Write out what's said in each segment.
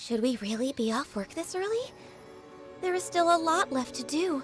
Should we really be off work this early? There is still a lot left to do.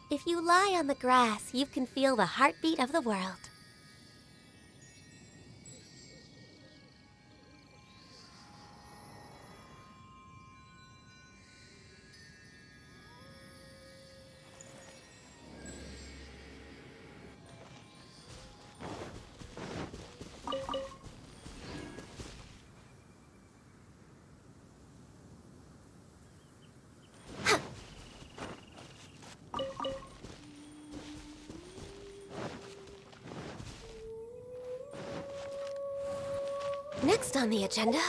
If you lie on the grass, you can feel the heartbeat of the world. Next on the agenda...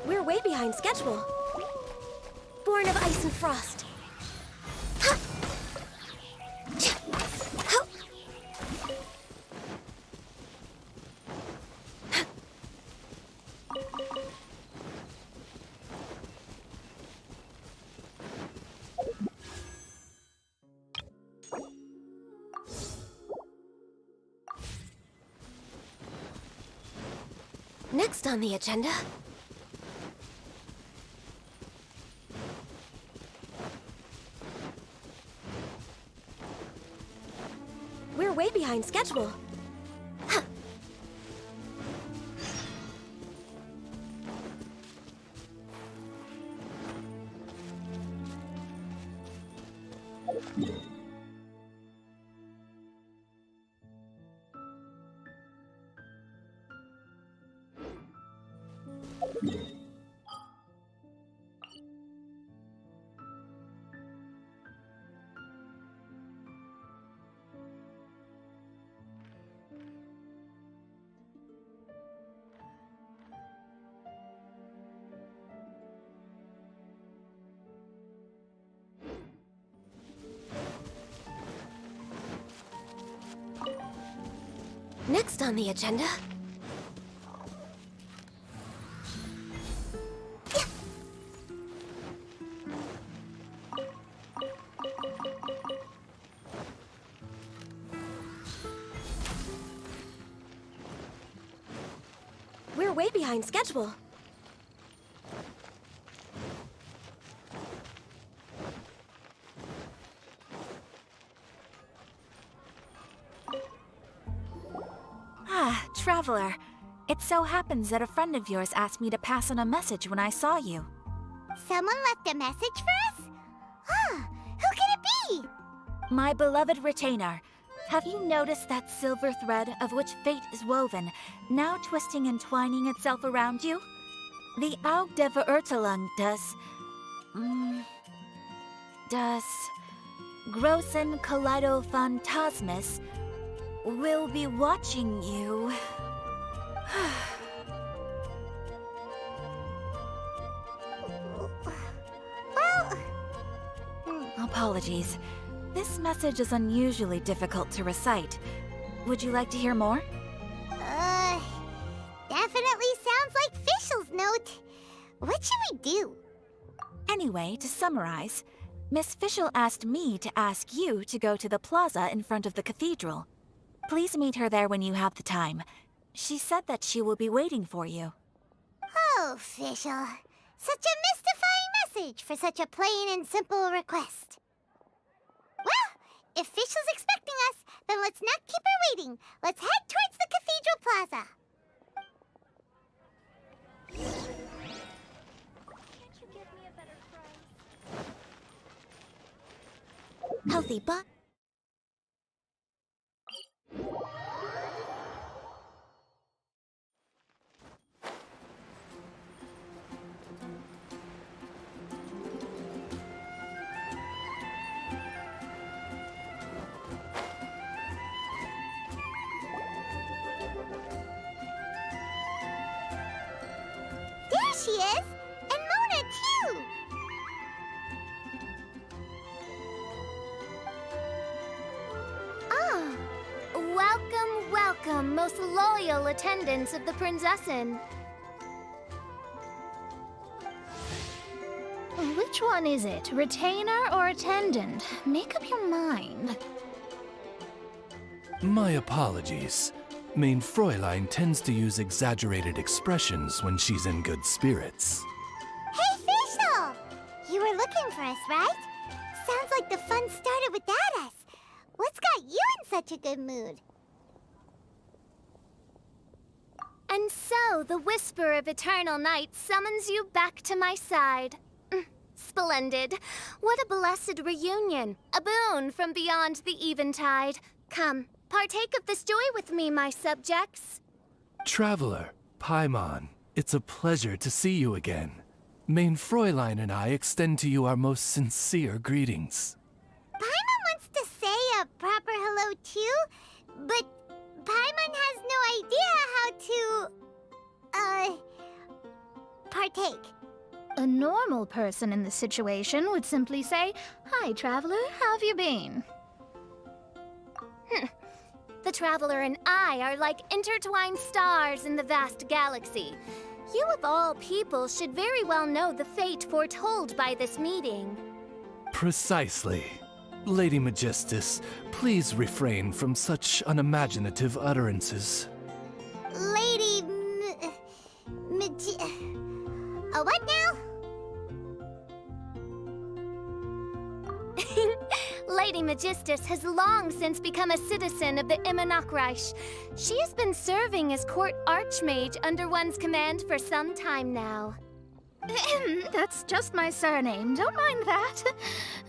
We're way behind schedule. Born of ice and frost. Next on the agenda... We're way behind schedule. Next on the agenda... We're way behind schedule. Traveler. It so happens that a friend of yours asked me to pass on a message when I saw you. Someone left a message for us? Ah, who could it be? My beloved retainer, have you noticed that silver thread of which fate is woven, now twisting and twining itself around you? The Aug der Verurteilung does Großen Kaleido-Phantasmus will be watching you. Well... Apologies. This message is unusually difficult to recite. Would you like to hear more? Definitely sounds like Fischl's note. What should we do? Anyway, to summarize, Miss Fischl asked me to ask you to go to the plaza in front of the cathedral. Please meet her there when you have the time. She said that she will be waiting for you. Oh, Fischl. Such a mystifying message for such a plain and simple request. Well, if Fischl's expecting us, then let's not keep her waiting. Let's head towards the cathedral plaza. Can't you give me a better price? Healthy but... There she is! And Mona, too! Ah, welcome, welcome, most loyal attendants of the Prinzessin. Which one is it, retainer or attendant? Make up your mind. My apologies. Mein Fräulein tends to use exaggerated expressions when she's in good spirits. Hey, Fischl! You were looking for us, right? Sounds like the fun started without us. What's got you in such a good mood? And so, the whisper of eternal night summons you back to my side. Splendid. What a blessed reunion. A boon from beyond the eventide. Come, partake of this joy with me, my subjects. Traveler, Paimon, it's a pleasure to see you again. Mein Fräulein and I extend to you our most sincere greetings. Paimon wants to say a proper hello too, but Paimon has no idea how to, partake. A normal person in this situation would simply say, "Hi, traveler, how have you been?" The Traveler and I are like intertwined stars in the vast galaxy. You of all people should very well know the fate foretold by this meeting. Precisely. Lady Magistus, please refrain from such unimaginative utterances. Lady what now? Lady Magistus has long since become a citizen of the Immonachreich. She has been serving as court archmage under one's command for some time now. That's just my surname. Don't mind that.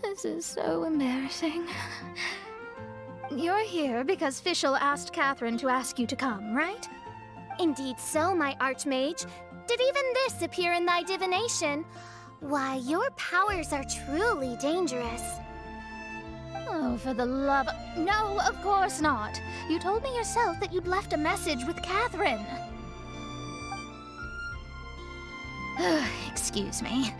This is so embarrassing. You're here because Fischl asked Catherine to ask you to come, right? Indeed so, my archmage. Did even this appear in thy divination? Why, your powers are truly dangerous. Oh, for the love... No, of course not. You told me yourself that you'd left a message with Catherine. Excuse me.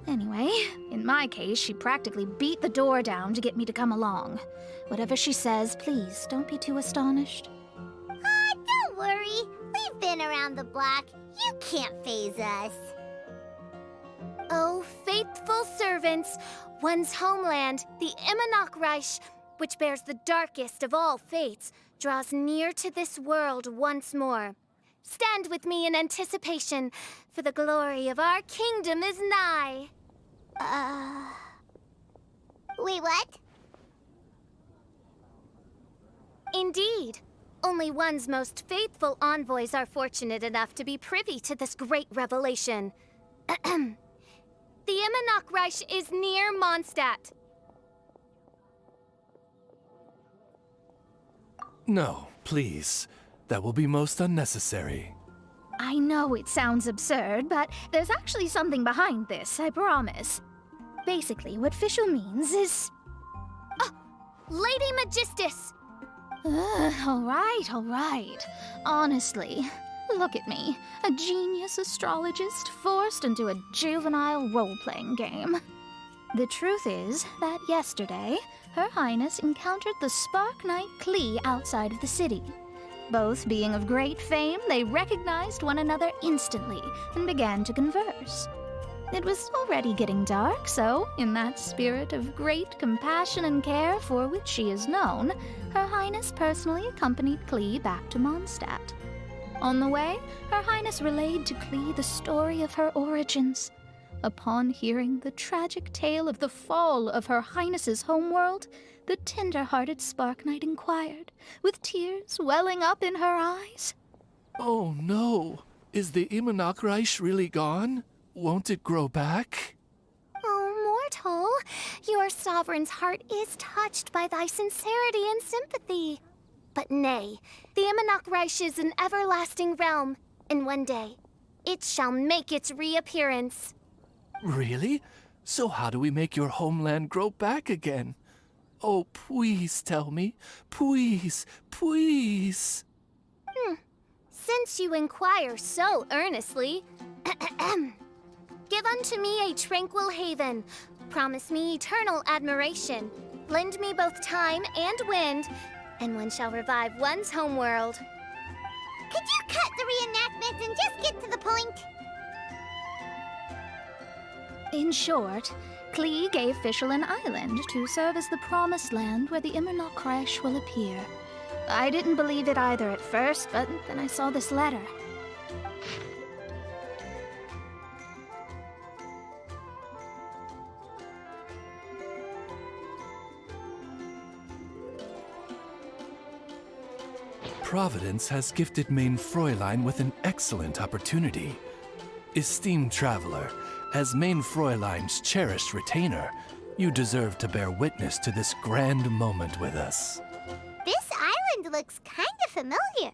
Anyway, in my case, she practically beat the door down to get me to come along. Whatever she says, please don't be too astonished. Don't worry. We've been around the block. You can't faze us. Oh, faithful servants, one's homeland, the Immonachreich, which bears the darkest of all fates, draws near to this world once more. Stand with me in anticipation, for the glory of our kingdom is nigh. Wait, what? Indeed. Only one's most faithful envoys are fortunate enough to be privy to this great revelation. The Imanok Reich is near Mondstadt. No, please. That will be most unnecessary. I know it sounds absurd, but there's actually something behind this, I promise. Basically, what Fischl means is... Lady Magistus! All right. Honestly, look at me. A genius astrologist forced into a juvenile role-playing game. The truth is that yesterday, Her Highness encountered the Spark Knight Klee outside of the city. Both being of great fame, they recognized one another instantly and began to converse. It was already getting dark, so, in that spirit of great compassion and care for which she is known, Her Highness personally accompanied Klee back to Mondstadt. On the way, Her Highness relayed to Klee the story of her origins. Upon hearing the tragic tale of the fall of Her Highness's homeworld, the tender-hearted Spark Knight inquired, with tears welling up in her eyes. Oh no! Is the Imanok Reich really gone? Won't it grow back? Oh, mortal, your sovereign's heart is touched by thy sincerity and sympathy. But nay, the Imanok Reich is an everlasting realm, and one day, it shall make its reappearance. Really? So how do we make your homeland grow back again? Oh, please tell me. Please, please. Since you inquire so earnestly, give unto me a tranquil haven. Promise me eternal admiration. Lend me both time and wind, and one shall revive one's homeworld. Could you cut the reenactment and just get to the point? In short, Klee gave Fischl an island to serve as the promised land where the Imanok Reich will appear. I didn't believe it either at first, but then I saw this letter. Providence has gifted Main Fräulein with an excellent opportunity. Esteemed traveler, as Main Fräulein's cherished retainer, you deserve to bear witness to this grand moment with us. This island looks kind of familiar.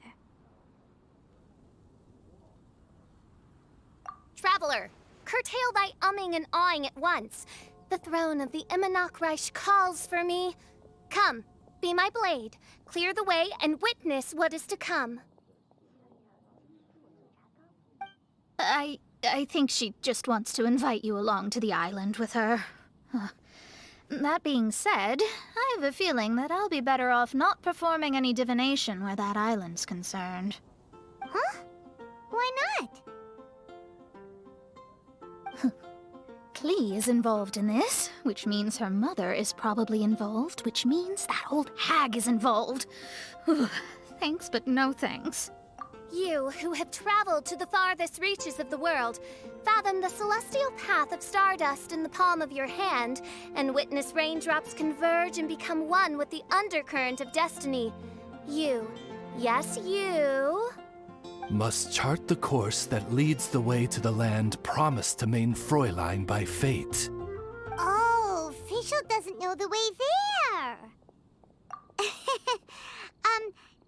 Traveler, curtail thy umming and awing at once. The throne of the Imanok Reich calls for me. Come, be my blade, clear the way, and witness what is to come. I think she just wants to invite you along to the island with her. That being said, I have a feeling that I'll be better off not performing any divination where that island's concerned. Huh? Why not? Klee is involved in this, which means her mother is probably involved, which means that old hag is involved. Thanks, but no thanks. You, who have traveled to the farthest reaches of the world, fathom the celestial path of stardust in the palm of your hand, and witness raindrops converge and become one with the undercurrent of destiny. You, yes, you... must chart the course that leads the way to the land promised to Main Fräulein by fate. Oh, Fischl doesn't know the way there.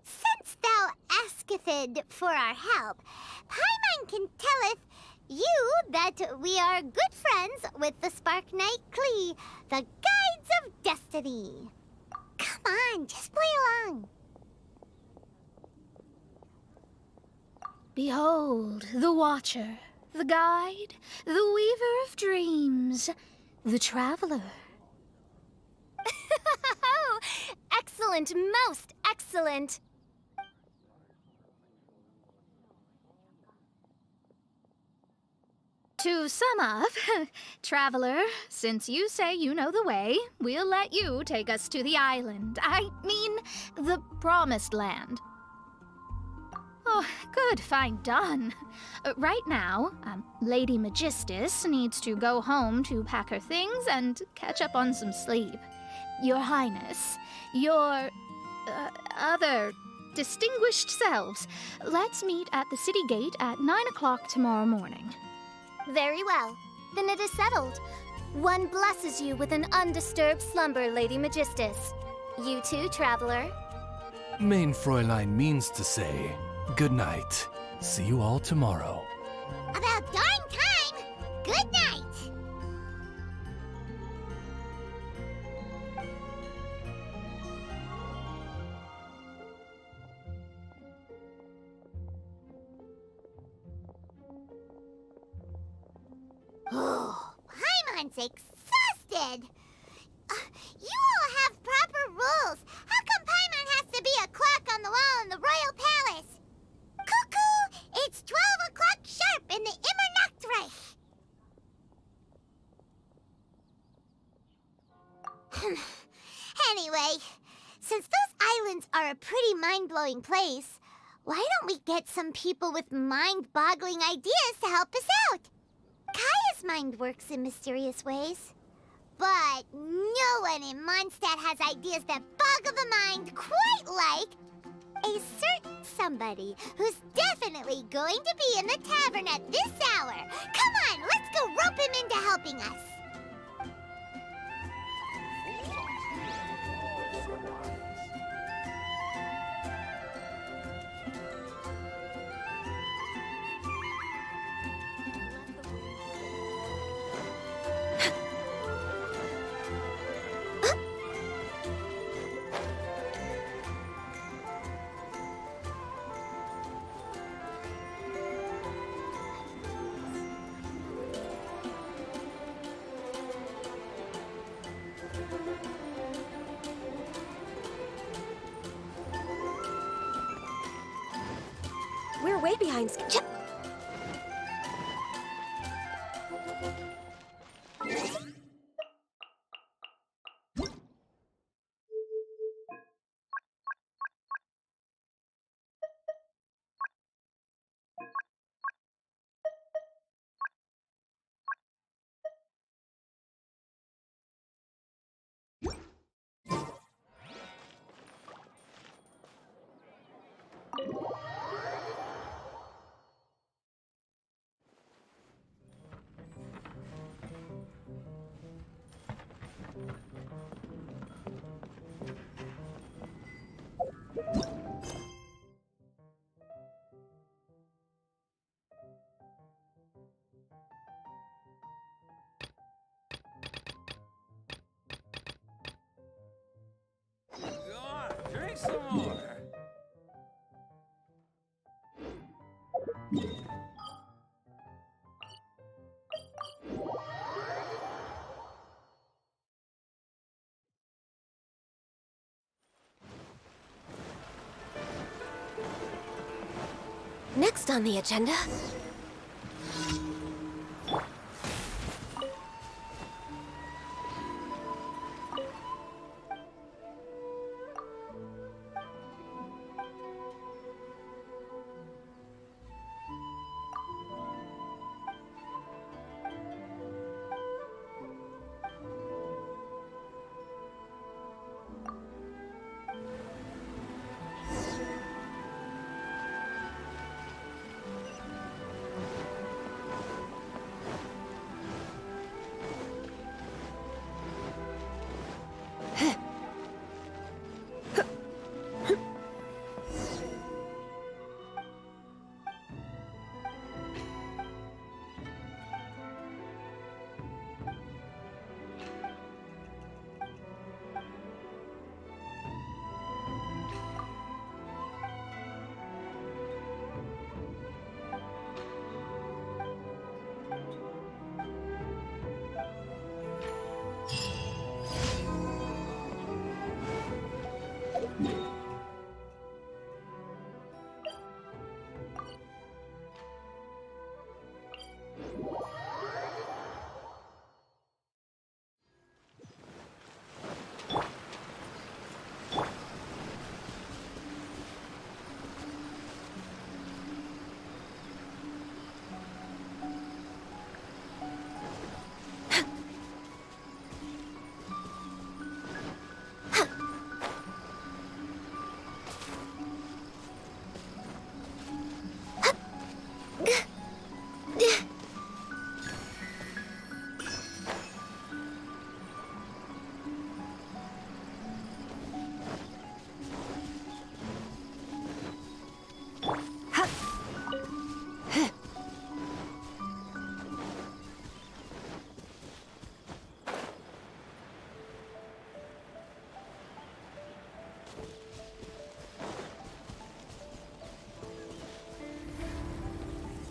Since thou asketh for our help, Paimon can telleth you that we are good friends with the Spark Knight Klee, the Guides of Destiny. Come on, just play along. Behold, the Watcher, the Guide, the Weaver of Dreams, the Traveler. Excellent, most excellent! To sum up, Traveler, since you say you know the way, we'll let you take us to the island. I mean, the Promised Land. Oh, good, fine, done. Right now, Lady Magistus needs to go home to pack her things and catch up on some sleep. Your Highness, your... other distinguished selves. Let's meet at the city gate at 9 o'clock tomorrow morning. Very well. Then it is settled. One blesses you with an undisturbed slumber, Lady Magistus. You too, traveler. Main Fräulein means to say, good night. See you all tomorrow. About darn time! Good night! Oh, Paimon's exhausted! You all have proper rules. How come Paimon has to be a clock on the wall in the royal palace? Cuckoo! It's 12 o'clock sharp in the Immernachtreich. Anyway, since those islands are a pretty mind-blowing place, why don't we get some people with mind-boggling ideas to help us out? Kaya's mind works in mysterious ways. But no one in Mondstadt has ideas that boggle the mind quite like a certain somebody who's definitely going to be in the tavern at this hour. Come on, let's go rope him into helping us. We're way behind. Drink some more. Next on the agenda.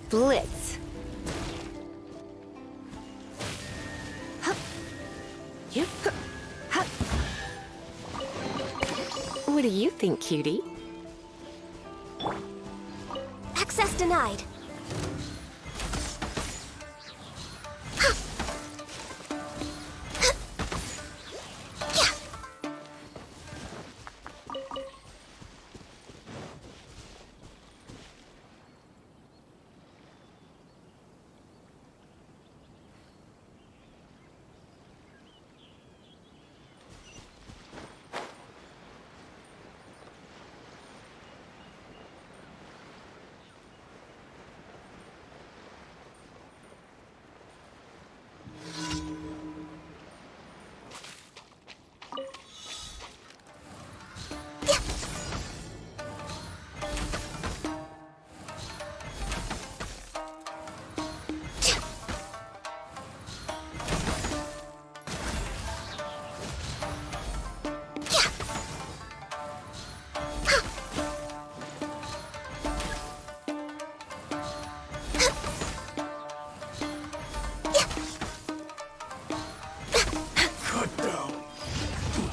Blitz. Yep. What do you think, cutie? Access denied.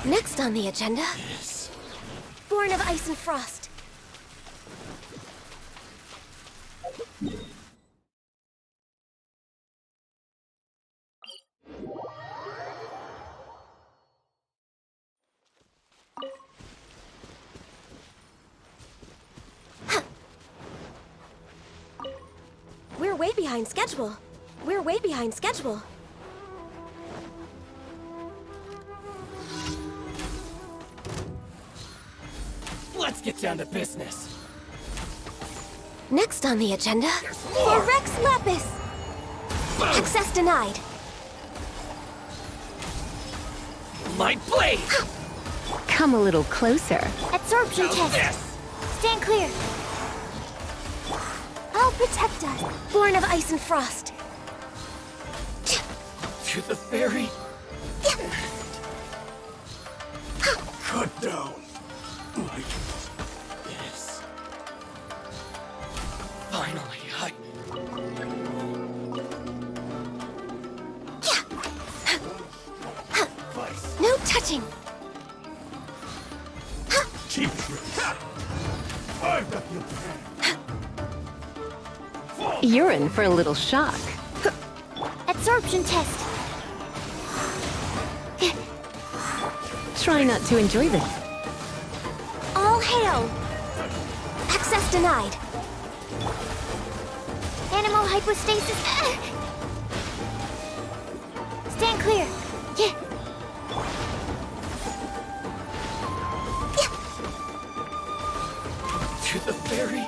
Next on the agenda, Born of Ice and Frost. We're way behind schedule. We're way behind schedule. Let's get down to business. Next on the agenda, for Rex Lapis. Access denied. My blade! Come a little closer. Absorption How's test. this? Stand clear. I'll protect us. Born of Ice and Frost. To the ferry? Cut down. Like this. Finally, No touching. cheap trick. I've got the upper hand. You're in for a little shock. Absorption test. Try not to enjoy this. All hail. Access denied. Animal hypostasis. Stand clear. To the ferry?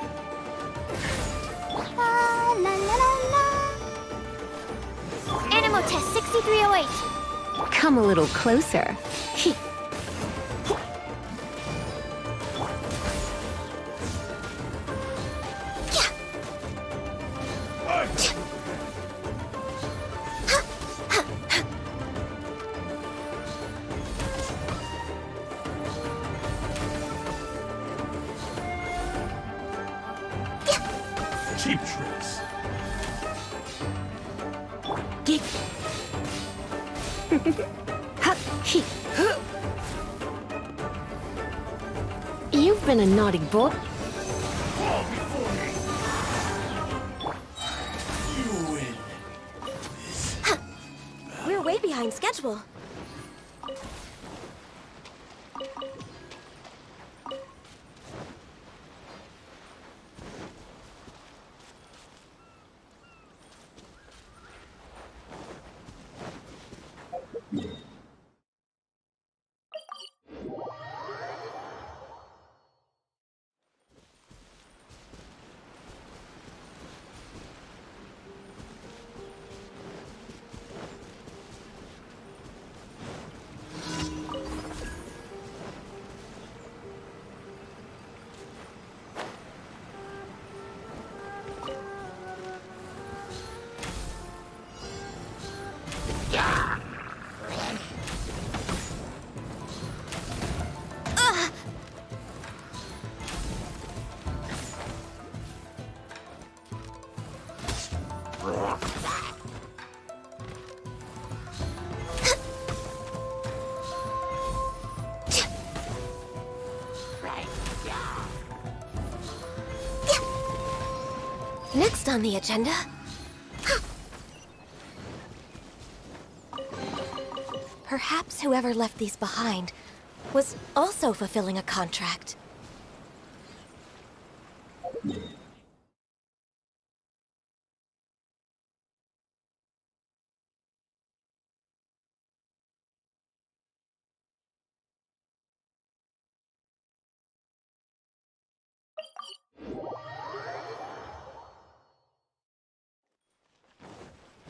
La la la la. Animal test 6308. Come a little closer. Cheap tricks. You've been a naughty boy. Fall before me. You win. We're way behind schedule. Next on the agenda... Perhaps whoever left these behind was also fulfilling a contract.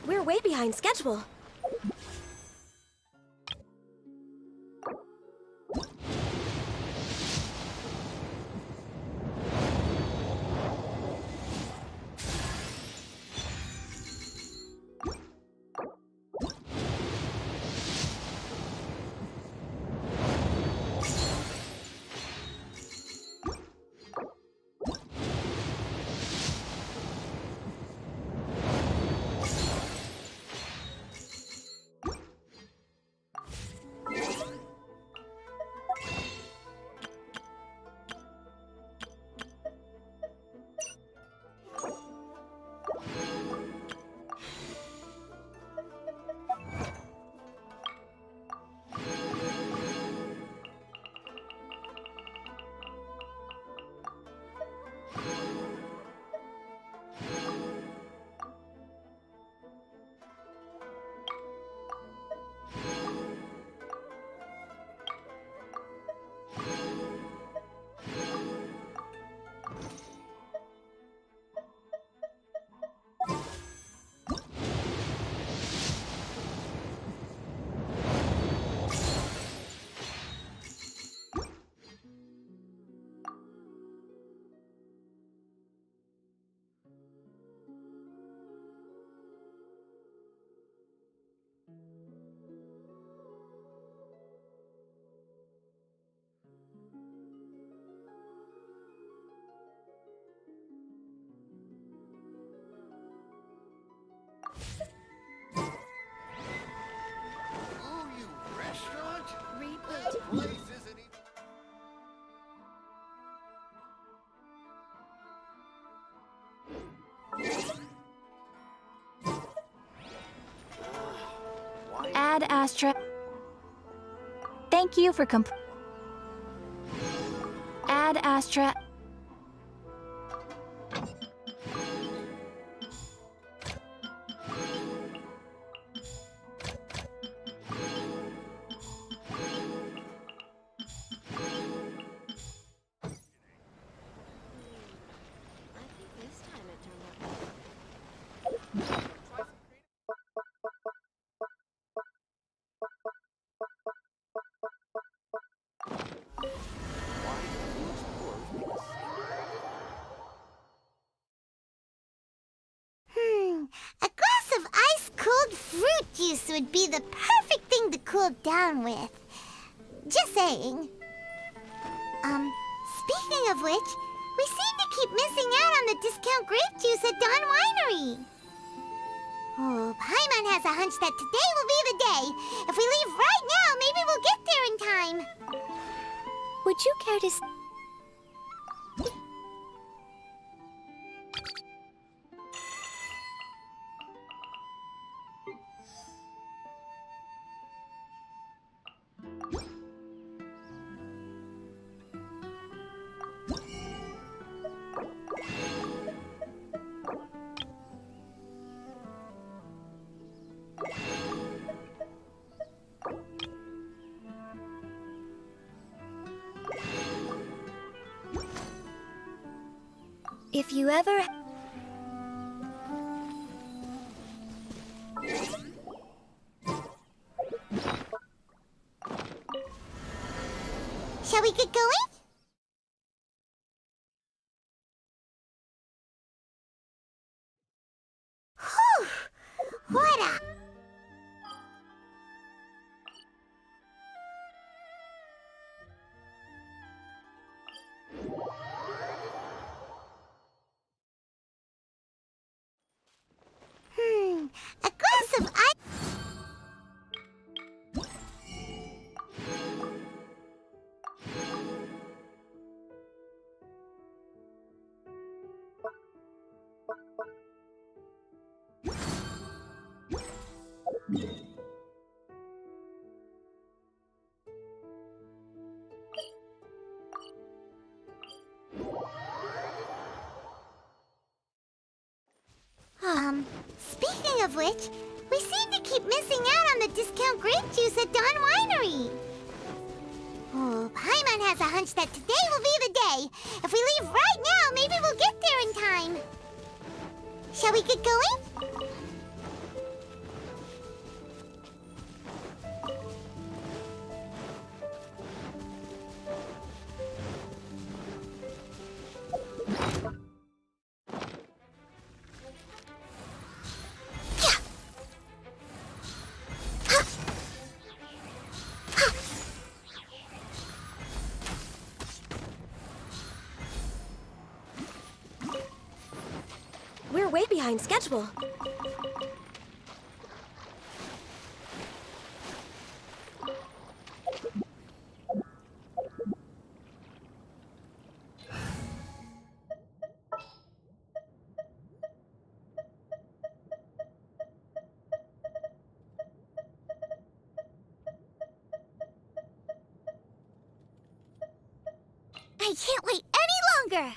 We're way behind schedule. Oh, you restaurant? That place isn't even... Ad Astra. Thank you for Ad Astra. A glass of ice-cold fruit juice would be the perfect thing to cool down with. Just saying. Speaking of which, we seem to keep missing out on the discount grape juice at Dawn Winery. Oh, Paimon has a hunch that today will be the day. If we leave right now, maybe we'll get there in time. Would you care to... If you ever... Shall we get going? Whew! What a... A glass of ice... Speaking of which, we seem to keep missing out on the discount grape juice at Dawn Winery. Oh, Paimon has a hunch that today will be the day. If we leave right now, maybe we'll get there in time. Shall we get going? We're way behind schedule. I can't wait any longer!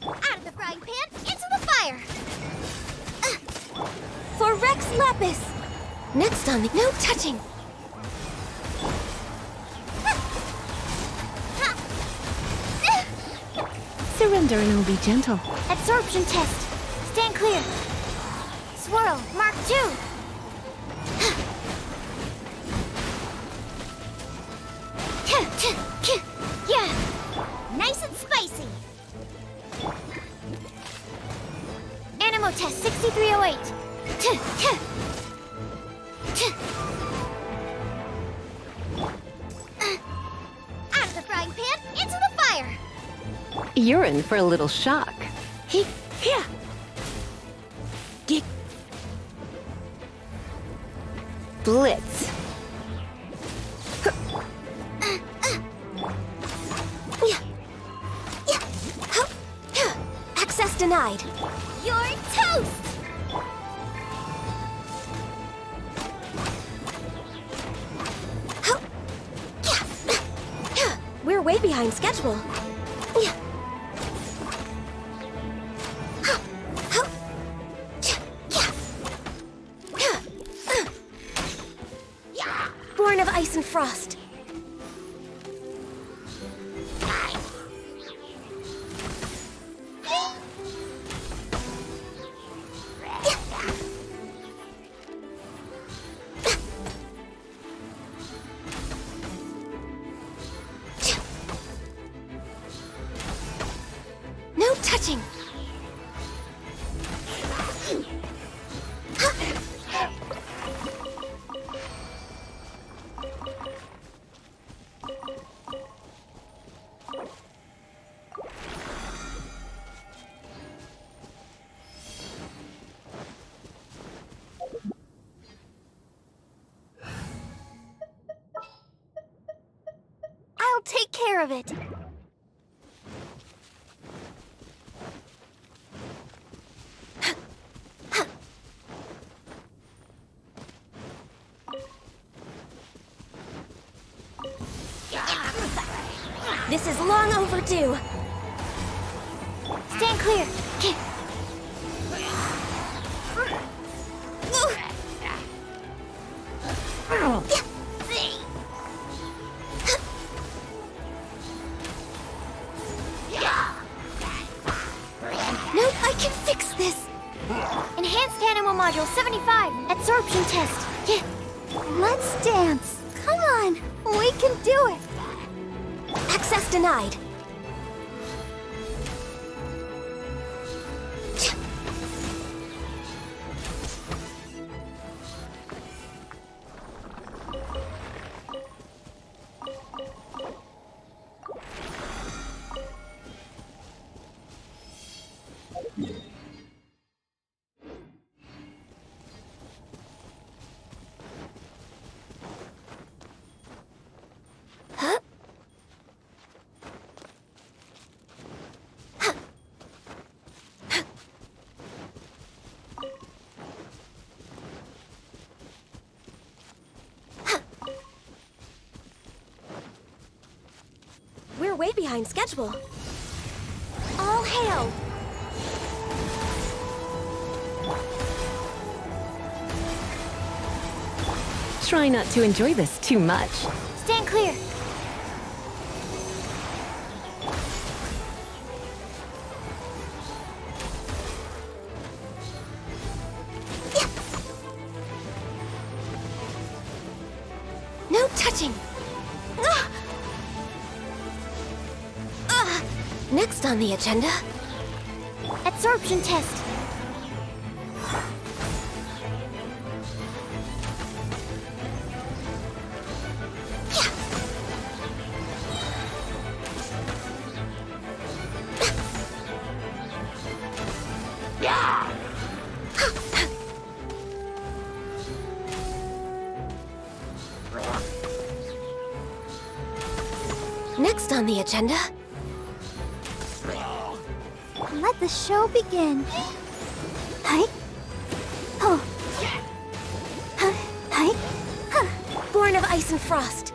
Out of the frying pan, into the fire! For Rex Lapis! Next on the no touching! Surrender and I'll be gentle. Absorption test. Stand clear. Swirl, Mark 2. Yeah, nice and spicy. Animo test 6308. Out of the frying pan, into the fire. You're in for a little shock. Here! Blitz. Access denied. You're toast! We're way behind schedule. Born of ice and frost. No touching. I'll take care of it. This is long overdue. Stand clear. Nope, I can fix this. Enhanced Animal Module 75. Absorption test. Let's dance. Come on. We can do it. Access denied. We're way behind schedule. All hail! Try not to enjoy this too much. Stand clear. No touching! Ah! Ah! Next on the agenda... Absorption test. Next on the agenda... Let the show begin. Hi. Oh. Hi. Born of ice and frost.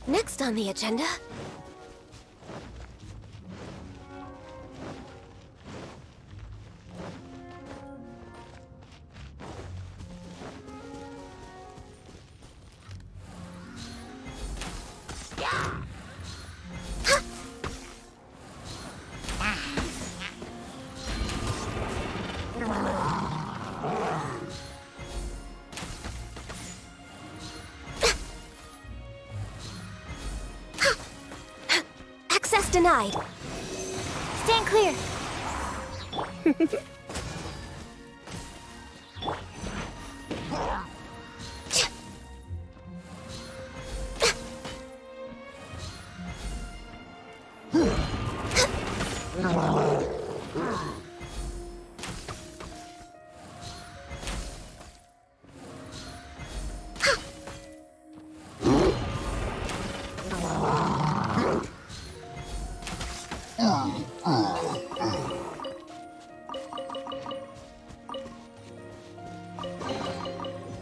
Next on the agenda... Access denied. Stand clear.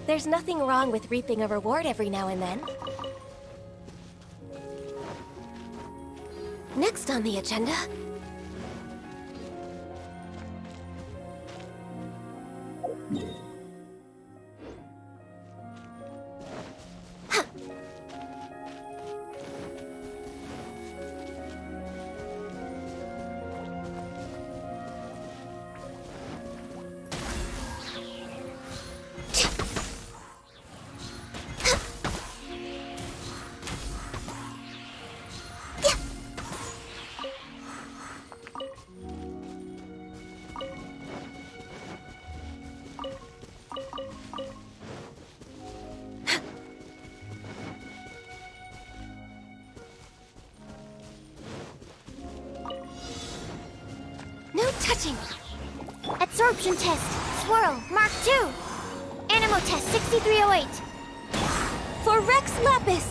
There's nothing wrong with reaping a reward every now and then. Next on the agenda... No touching! Absorption test. Swirl. Mark 2. Animo test 6308. For Rex Lapis!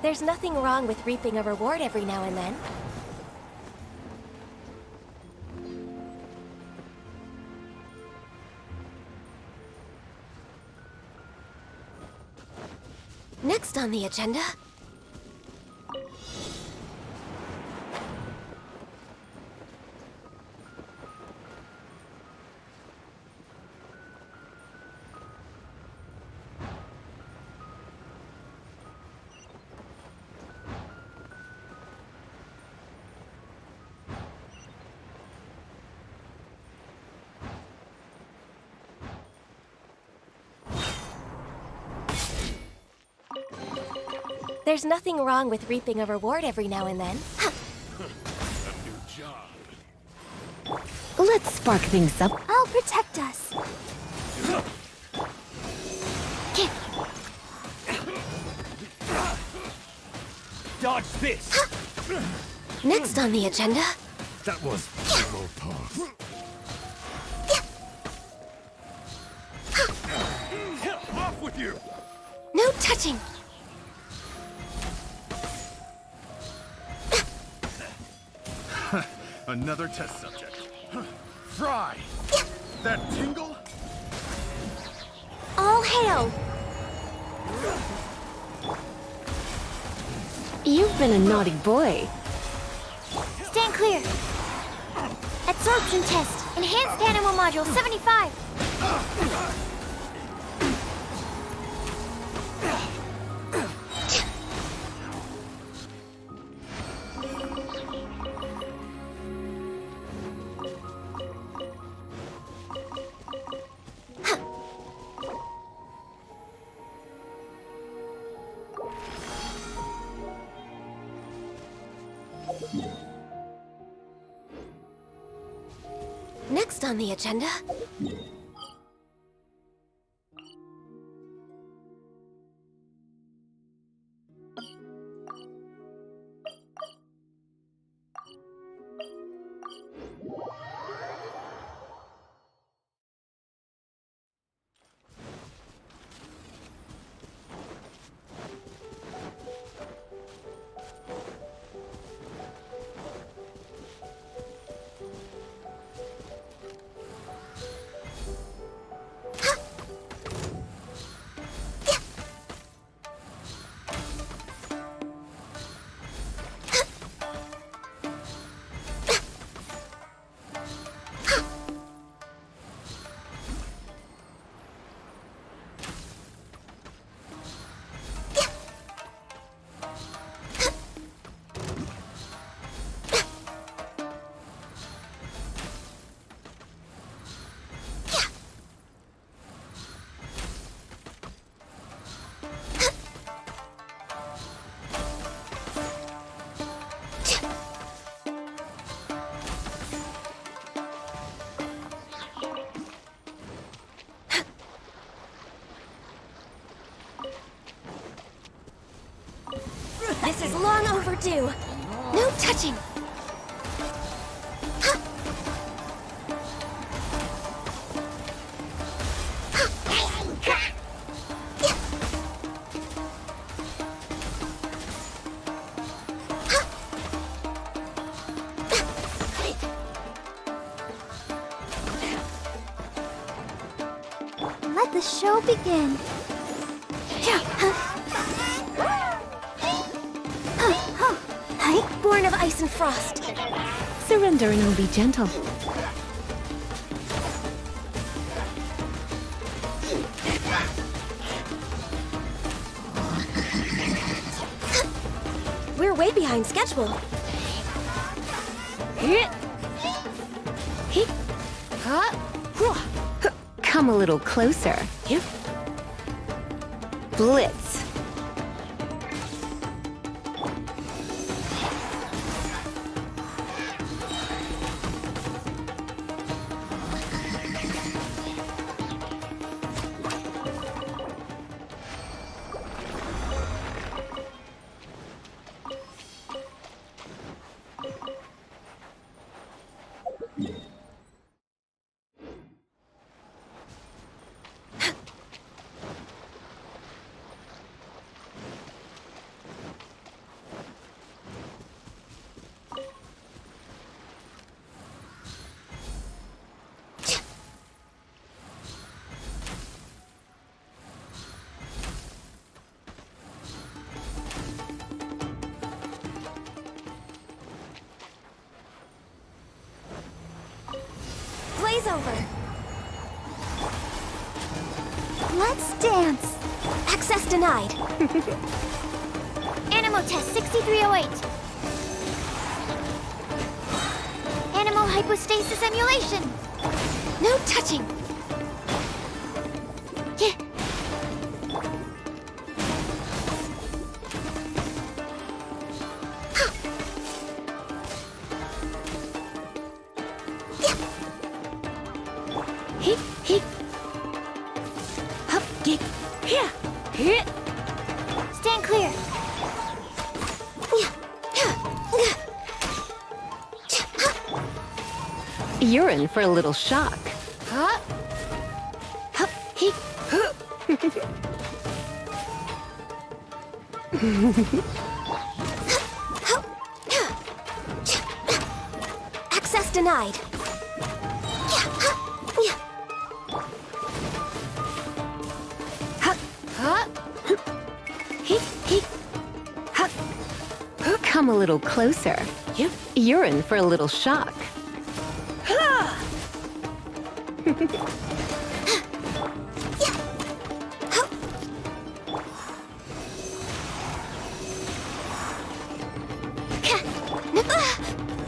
There's nothing wrong with reaping a reward every now and then. Next on the agenda... There's nothing wrong with reaping a reward every now and then. A new job. Let's spark things up. I'll protect us. Dodge this! Next on the agenda, That was a low pause. Off with you! no touching. Another test subject. Fry! That tingle? All hail. You've been a naughty boy. Stand clear. Absorption test. Enhanced animal module 75. Next on the agenda, this is long overdue. No touching. Let the show begin. Born of ice and frost. Surrender and I'll be gentle. We're way behind schedule. Come a little closer. Blitz. Blaze over. Let's dance. Access denied. Animal test 6308. Animal hypostasis emulation. No touching. Hit, hit. Hup, get, here, hit. Stand clear. You're in for a little shock. Huh? Hup, hit. Access denied. Huh? Hit, hit. Hup. Come a little closer. You're in for a little shock.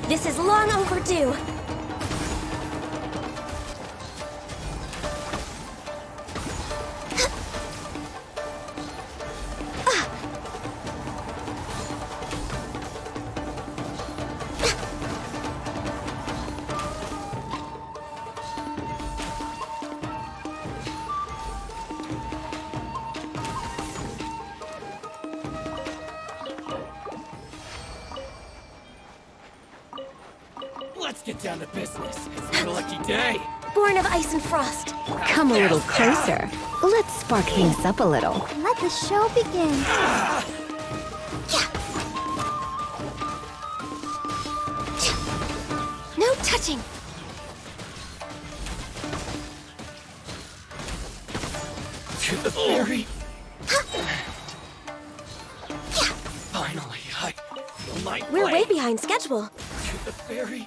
This is long overdue. Let's get down to business. It's your lucky day. Born of ice and frost. Come a little closer. Let's spark things up a little. Let the show begin. No touching. To the ferry. Finally, I feel my We're way blade. behind schedule. To the ferry.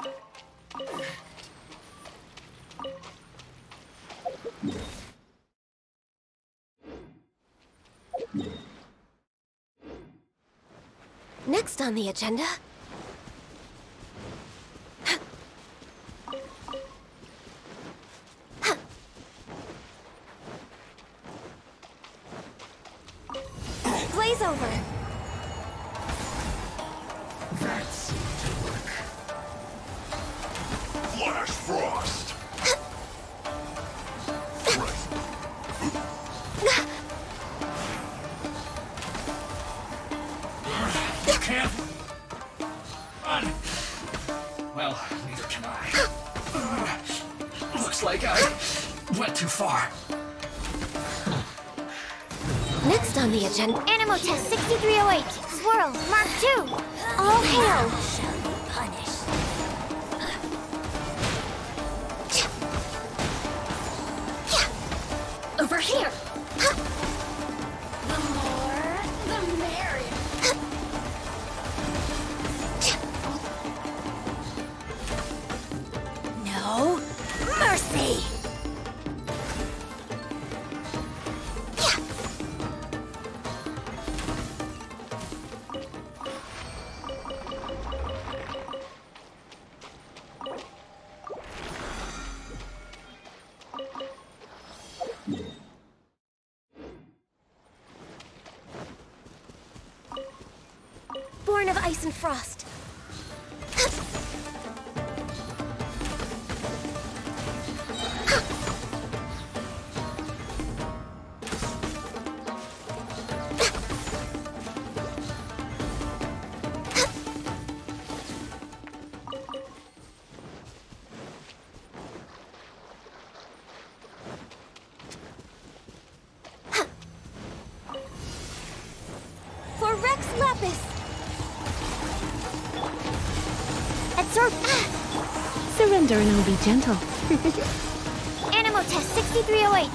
Next on the agenda. Blaze over. That seemed to work. Flash Frost! You can't run. Well, neither can I. Looks like I went too far. Next on the agenda. Animal test 6308. Swirl, Mark 2. All hail. Shall be punished. Over here. The more, the merrier. No mercy. Born of ice and frost. For Rex Lapis. Surrender and I'll be gentle. Animal test 6308.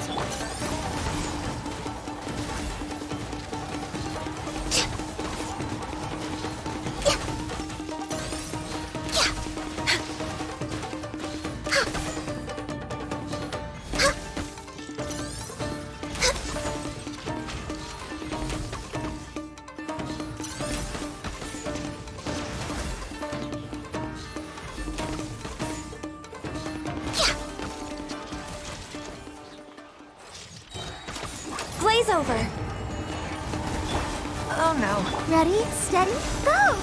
Blaze over. Oh no. Ready, steady, go!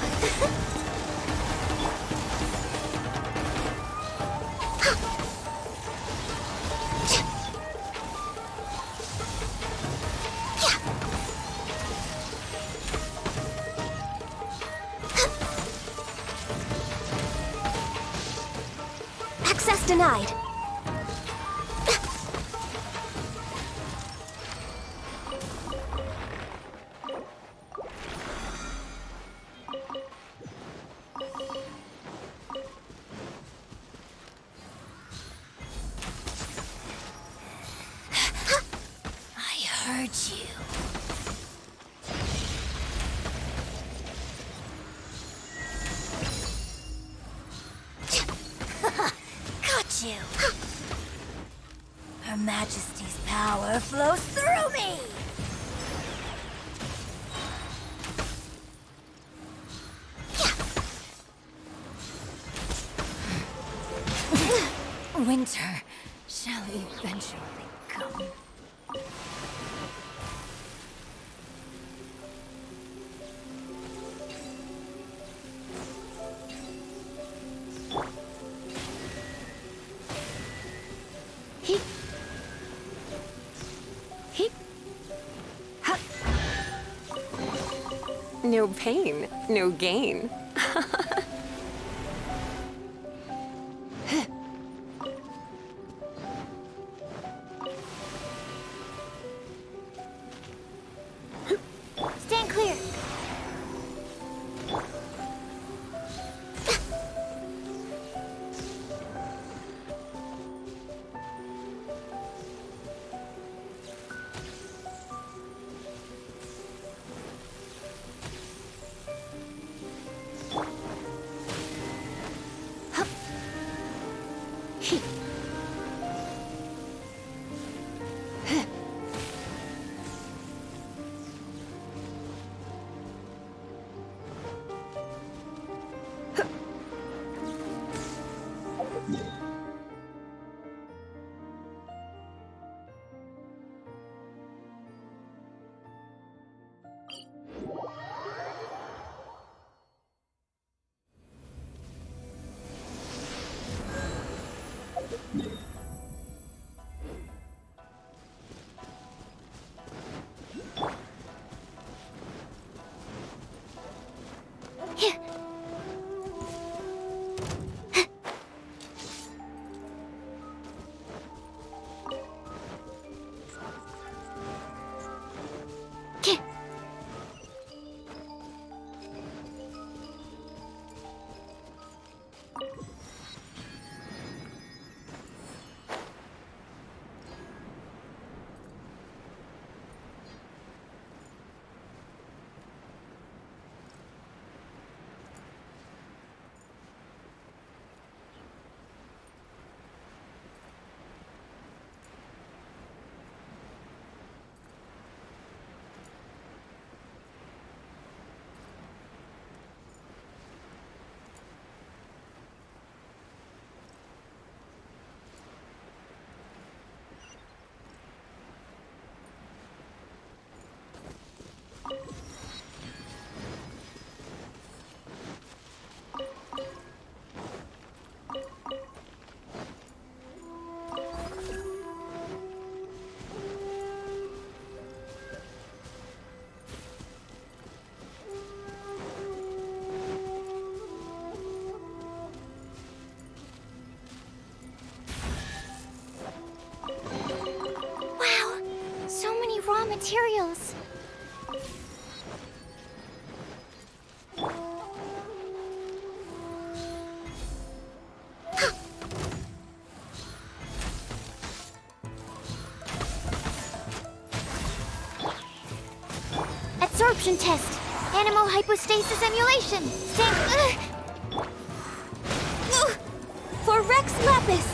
side. I heard you. Got you. Her Majesty's power flows through me. Winter shall eventually come. He. Ha. No pain, no gain. Stand clear. Raw materials. Absorption test. Animal hypostasis emulation. Stand. For Rex Lapis.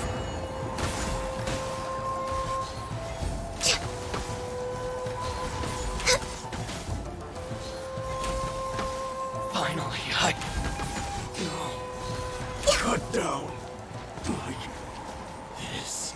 Finally, cut down like this.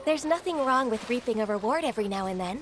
There's nothing wrong with reaping a reward every now and then.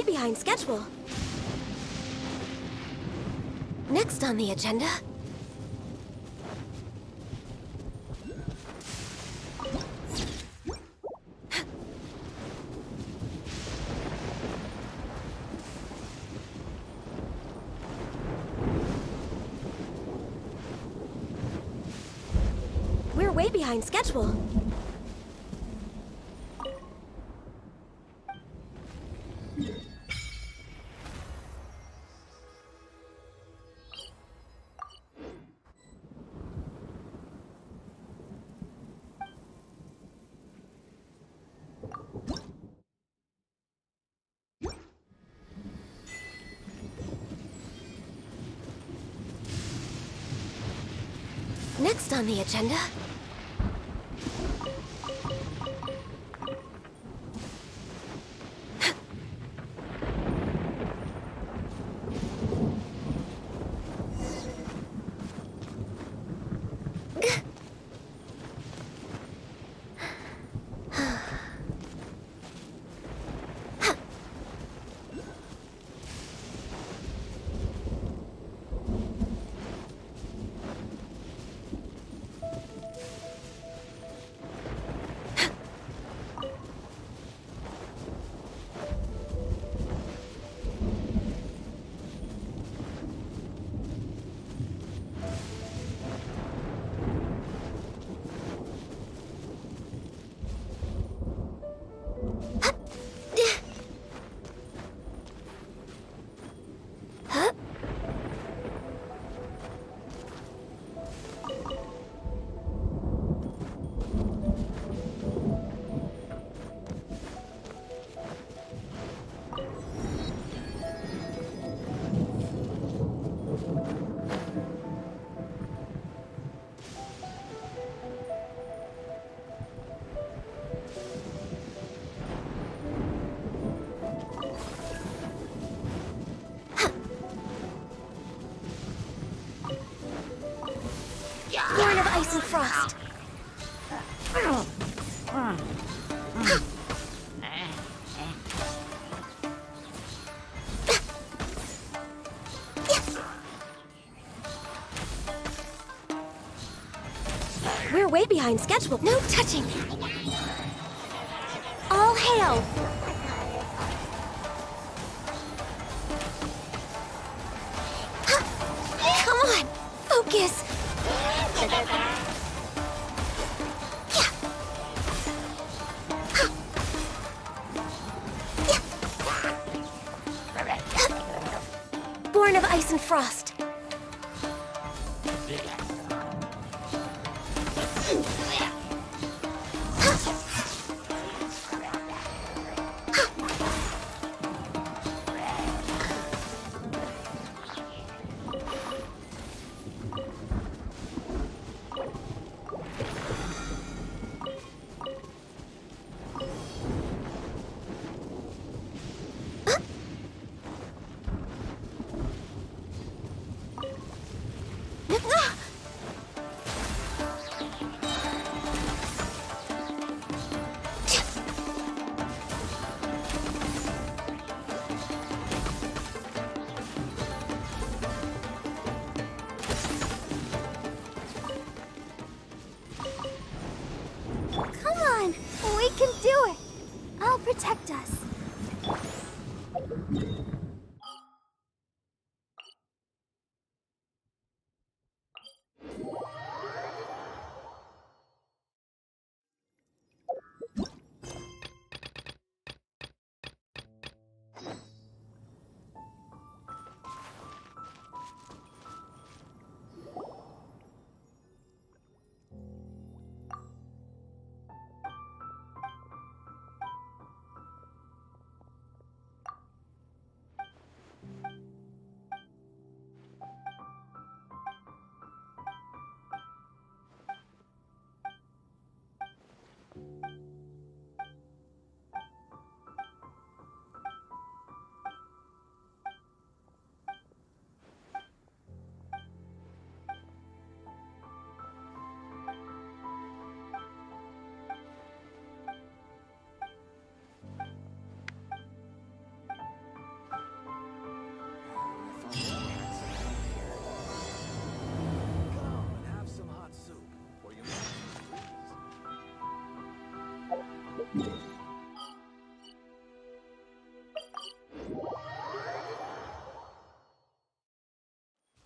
way behind schedule. Next on the agenda... We're way behind schedule. Next on the agenda... Born of ice and frost. We're way behind schedule. No touching. All hail. Come on, focus. Born of ice and frost. Come on, we can do it. I'll protect us.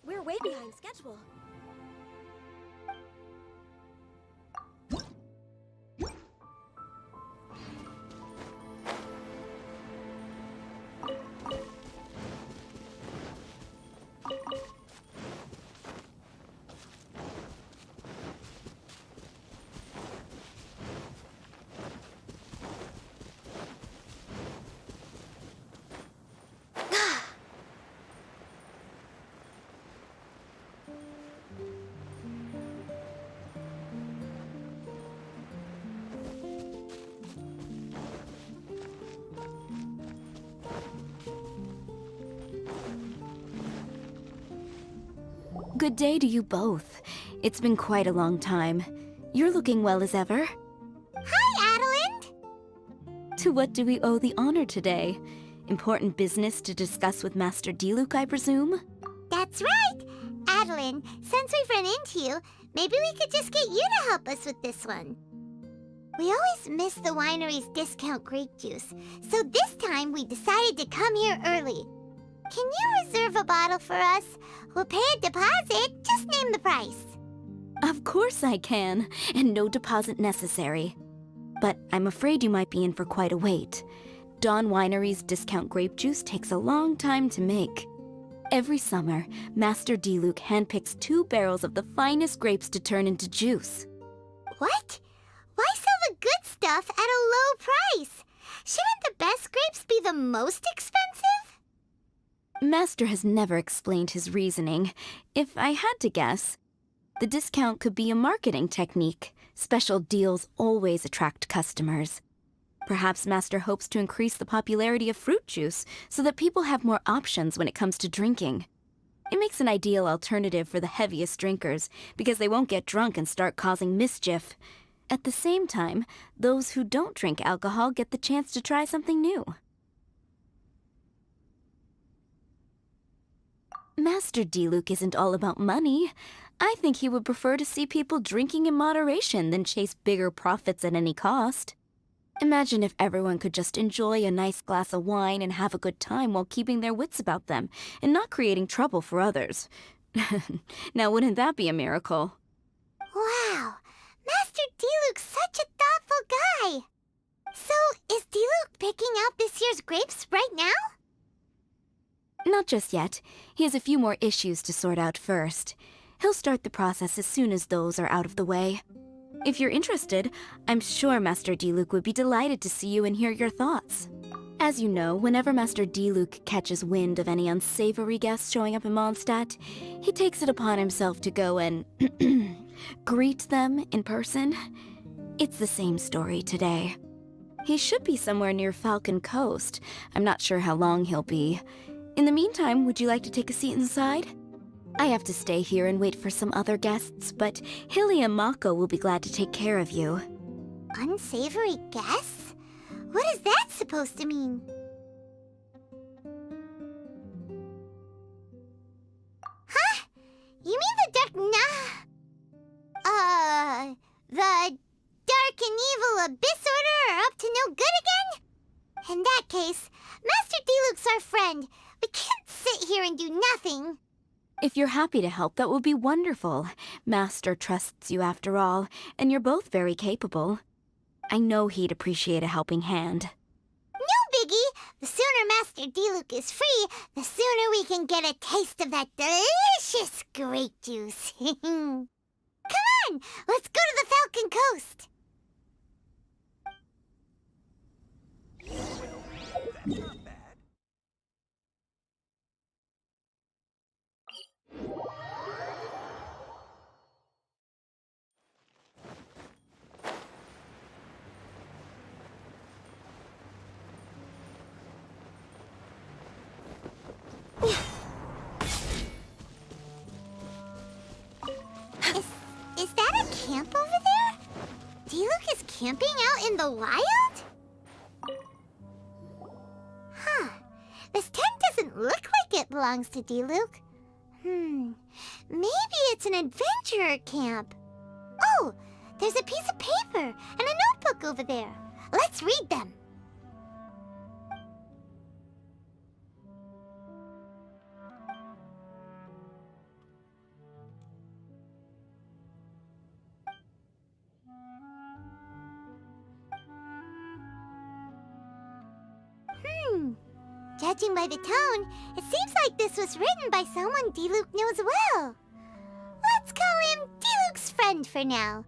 We're way behind schedule. Good day to you both. It's been quite a long time. You're looking well as ever. Hi, Adelind! To what do we owe the honor today? Important business to discuss with Master Diluc, I presume? That's right! Adelind, since we've run into you, maybe we could just get you to help us with this one. We always miss the winery's discount grape juice, so this time we decided to come here early. Can you reserve a bottle for us? We'll pay a deposit, just name the price. Of course I can, and no deposit necessary. But I'm afraid you might be in for quite a wait. Dawn Winery's discount grape juice takes a long time to make. Every summer, Master Diluc handpicks 2 barrels of the finest grapes to turn into juice. What? Why sell the good stuff at a low price? Shouldn't the best grapes be the most expensive? Master has never explained his reasoning. If I had to guess, the discount could be a marketing technique. Special deals always attract customers. Perhaps Master hopes to increase the popularity of fruit juice so that people have more options when it comes to drinking. It makes an ideal alternative for the heaviest drinkers because they won't get drunk and start causing mischief. At the same time, those who don't drink alcohol get the chance to try something new. Master Diluc isn't all about money. I think he would prefer to see people drinking in moderation than chase bigger profits at any cost. Imagine if everyone could just enjoy a nice glass of wine and have a good time while keeping their wits about them and not creating trouble for others. Now, wouldn't that be a miracle? Wow, Master Diluc's such a thoughtful guy. So, is Diluc picking out this year's grapes right now? Not just yet. He has a few more issues to sort out first. He'll start the process as soon as those are out of the way. If you're interested, I'm sure Master Diluc would be delighted to see you and hear your thoughts. As you know, whenever Master Diluc catches wind of any unsavory guests showing up in Mondstadt, he takes it upon himself to go and greet them in person. It's the same story today. He should be somewhere near Falcon Coast. I'm not sure how long he'll be. In the meantime, would you like to take a seat inside? I have to stay here and wait for some other guests, but Hilly and Mako will be glad to take care of you. Unsavory guests? What is that supposed to mean? Huh? You mean the dark and evil Abyss Order are up to no good again? In that case, Master Diluc's our friend. We can't sit here and do nothing. If you're happy to help, that would be wonderful. Master trusts you after all, and you're both very capable. I know he'd appreciate a helping hand. No biggie! The sooner Master Diluc is free, the sooner we can get a taste of that delicious grape juice. Come on! Let's go to the Falcon Coast! That's not bad. Is that a camp over there? Diluc is camping out in the wild? Huh. This tent doesn't look like it belongs to Diluc. Maybe it's an adventurer camp. Oh, there's a piece of paper and a notebook over there. Let's read them. Judging by the tone, it seems like this was written by someone Diluc knows well. Let's call him Diluc's friend for now.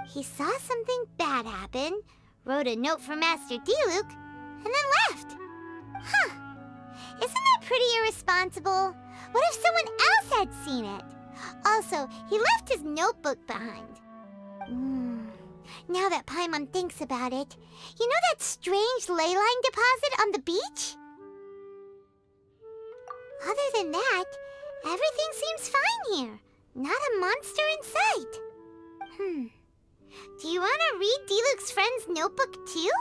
He saw something bad happen, wrote a note for Master Diluc, and then left. Huh. Isn't that pretty irresponsible? What if someone else had seen it? Also, he left his notebook behind. Now that Paimon thinks about it, you know that strange ley line deposit on the beach? Other than that, everything seems fine here. Not a monster in sight. Do you want to read Diluc's friend's notebook too?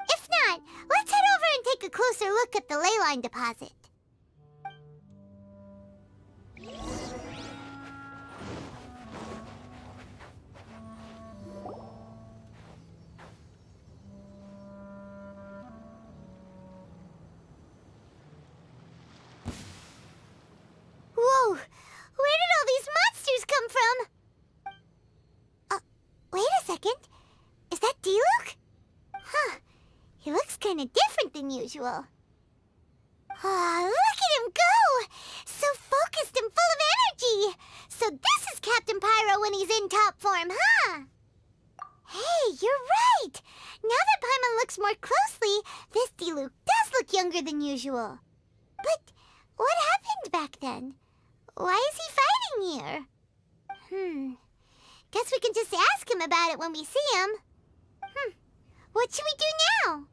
If not, let's head over and take a closer look at the ley line deposit. Whoa! Where did all these monsters come from? Wait a second. Is that Diluc? Huh. He looks kind of different than usual. Look at him go! So focused and full of energy! So this is Captain Pyro when he's in top form, huh? Hey, you're right! Now that Paimon looks more closely, this Diluc does look younger than usual. But what happened back then? Why is he fighting here? Guess we can just ask him about it when we see him. What should we do now?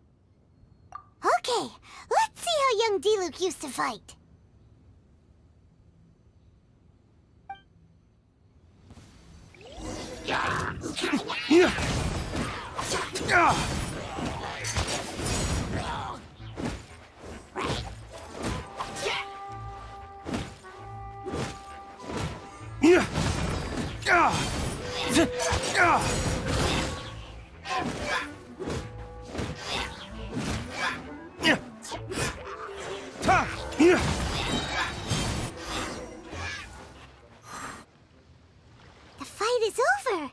Okay, let's see how young Diluc used to fight. The fight is over.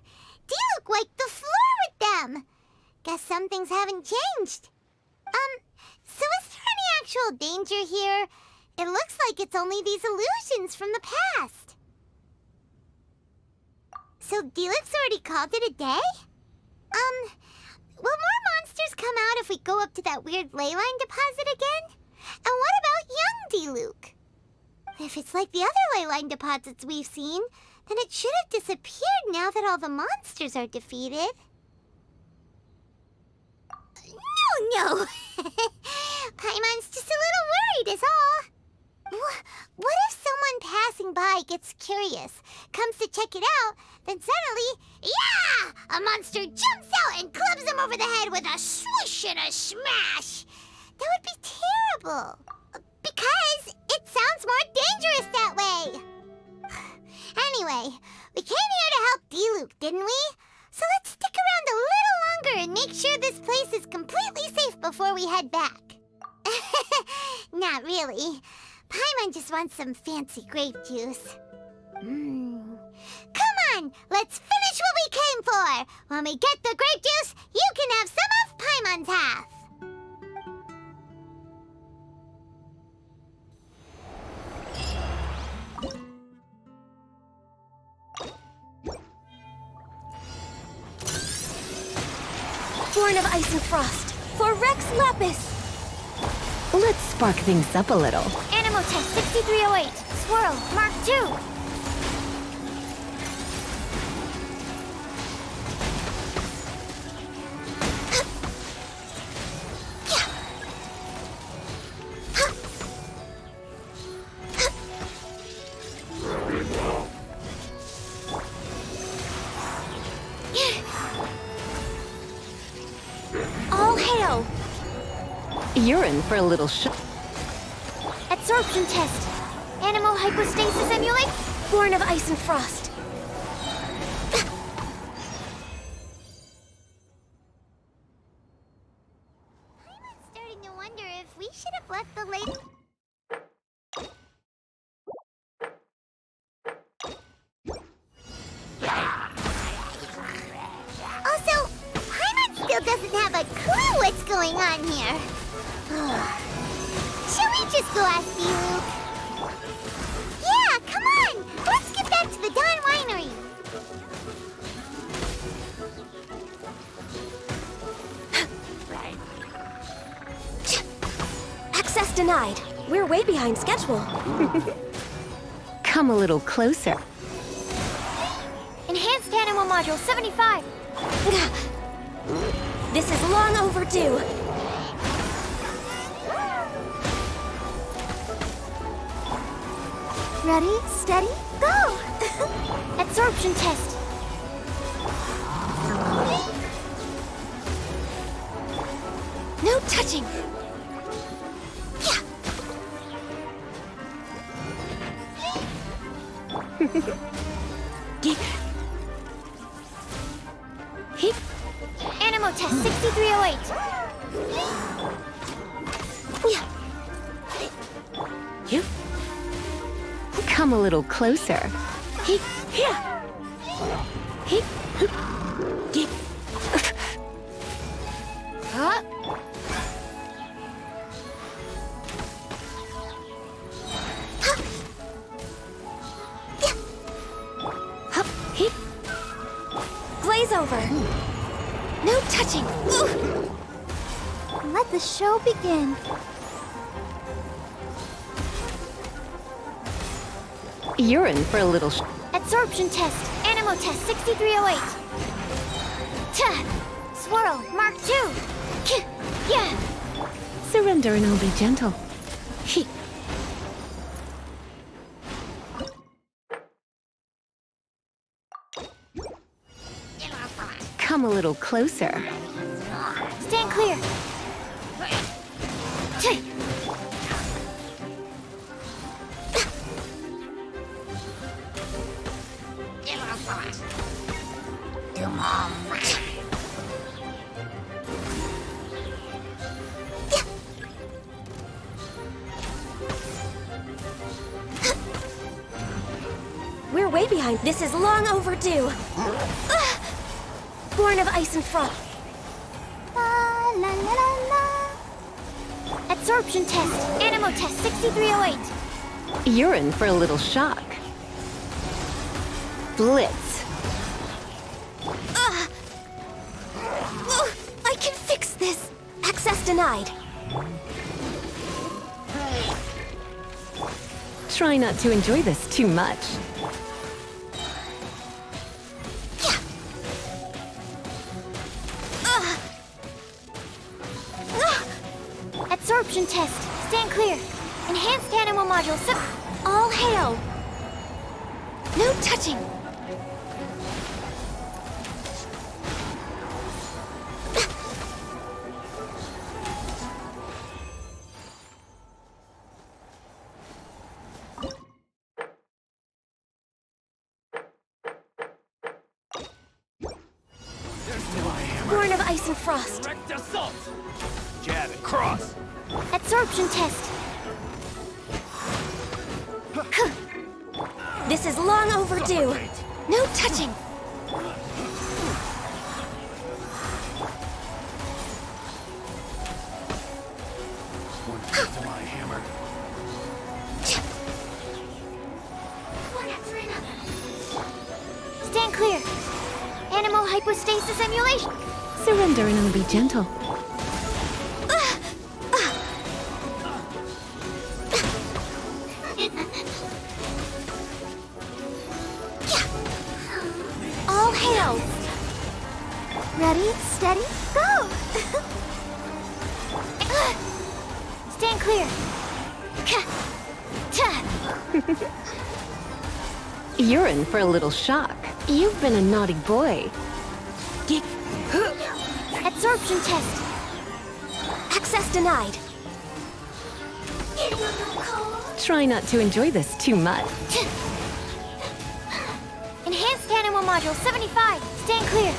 Diluc wiped the floor with them. Guess some things haven't changed. So is there any actual danger here? It looks like it's only these illusions from the past. So Diluc's already called it a day? Will more monsters come out if we go up to that weird ley line deposit again? And what about young Diluc? If it's like the other ley line deposits we've seen, then it should have disappeared now that all the monsters are defeated. No! Paimon's just a little worried is all. What if someone passing by gets curious, comes to check it out, then suddenly, yeah! A monster jumps out and clubs him over the head with a swish and a smash! That would be terrible. Because it sounds more dangerous that way. Anyway, we came here to help Diluc, didn't we? So let's stick around a little longer and make sure this place is completely safe before we head back. Not really. Paimon just wants some fancy grape juice. Come on, let's finish what we came for. When we get the grape juice, you can have some of Paimon's half. Born of Ice and Frost, for Rex Lapis! Let's spark things up a little. Animo Test 6308, Swirl, Mark II! All hail! You're in for a little Absorption Test, Animo Hypostasis Emulate, Born of Ice and Frost. wonder if we should have left the lady. Also, Paimon still doesn't have a clue what's going on here. Shall we just go ask Luke? Yeah, come on! Let's get back to the Dawn Winery. Access denied. We're way behind schedule. Come a little closer. Enhanced Animal Module 75. This is long overdue. Ready, steady, go! Absorption test. No touching. Animal test 6308. You? Come a little closer. Huh? Glaze over. No touching. Let the show begin. You're in for a little Absorption test. Animal test 6308. Swirl. Mark 2. Yeah. Surrender and I'll be gentle. Come a little closer. Stand clear. We're way behind. This is long overdue. Born of ice and frost. La la la la la. Absorption test. Animal test 6308. You're in for a little shock. Blitz. I can fix this. Access denied. Try not to enjoy this too much. Absorption test. Stand clear. Enhanced Animal Module 7. All hail. No touching. Born of ice and frost. Direct assault! Jab it, cross! Absorption test. This is long overdue. No touching. One hit to my hammer. Stand clear. Animal hypostasis emulation. Surrender and I'll be gentle. All hail. Ready, steady, go! Stand clear. You're in for a little shock. You've been a naughty boy. Absorption test. Access denied. Try not to enjoy this too much. Enhanced Animal Module 75. Stand clear.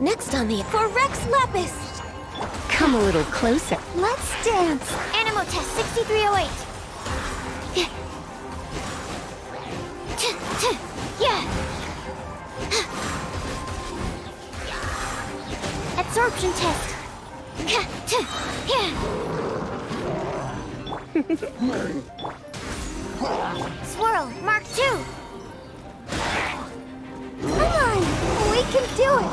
Next on the... For Rex Lapis! Come a little closer. Let's dance! Animal test 6308. Yeah. Absorption test. Yeah. Swirl, Mark 2. Come on! We can do it!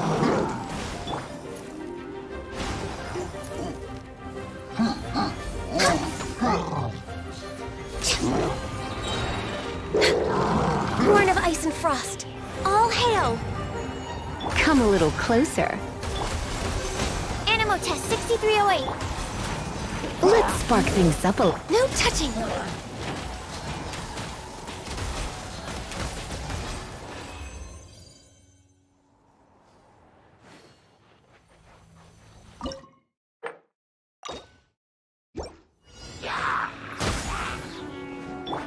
Born of ice and frost. All hail. Come a little closer. Animal test 6308. Let's spark things up a... No touching.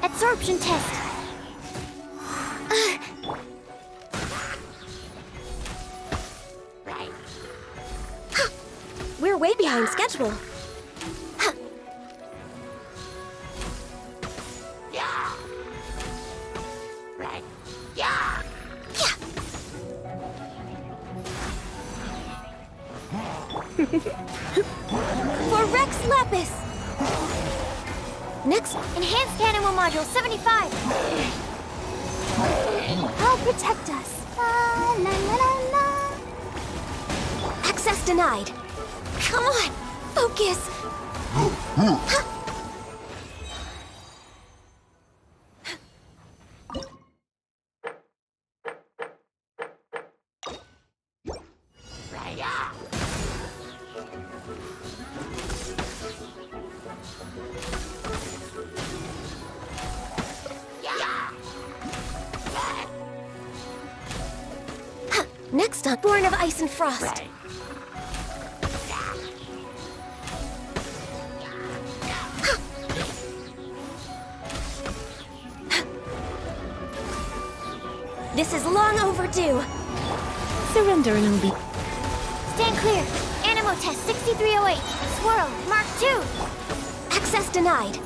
Absorption test. We're way behind schedule. For Rex Lapis! Next, Enhanced Animal Module 75. I'll protect us. La la la la la. access denied. Come on, focus. Next up, born of ice and frost. This is long overdue. Surrender and I'll be... Stand clear. Animal test 6308. Swirl, Mark 2. Access denied.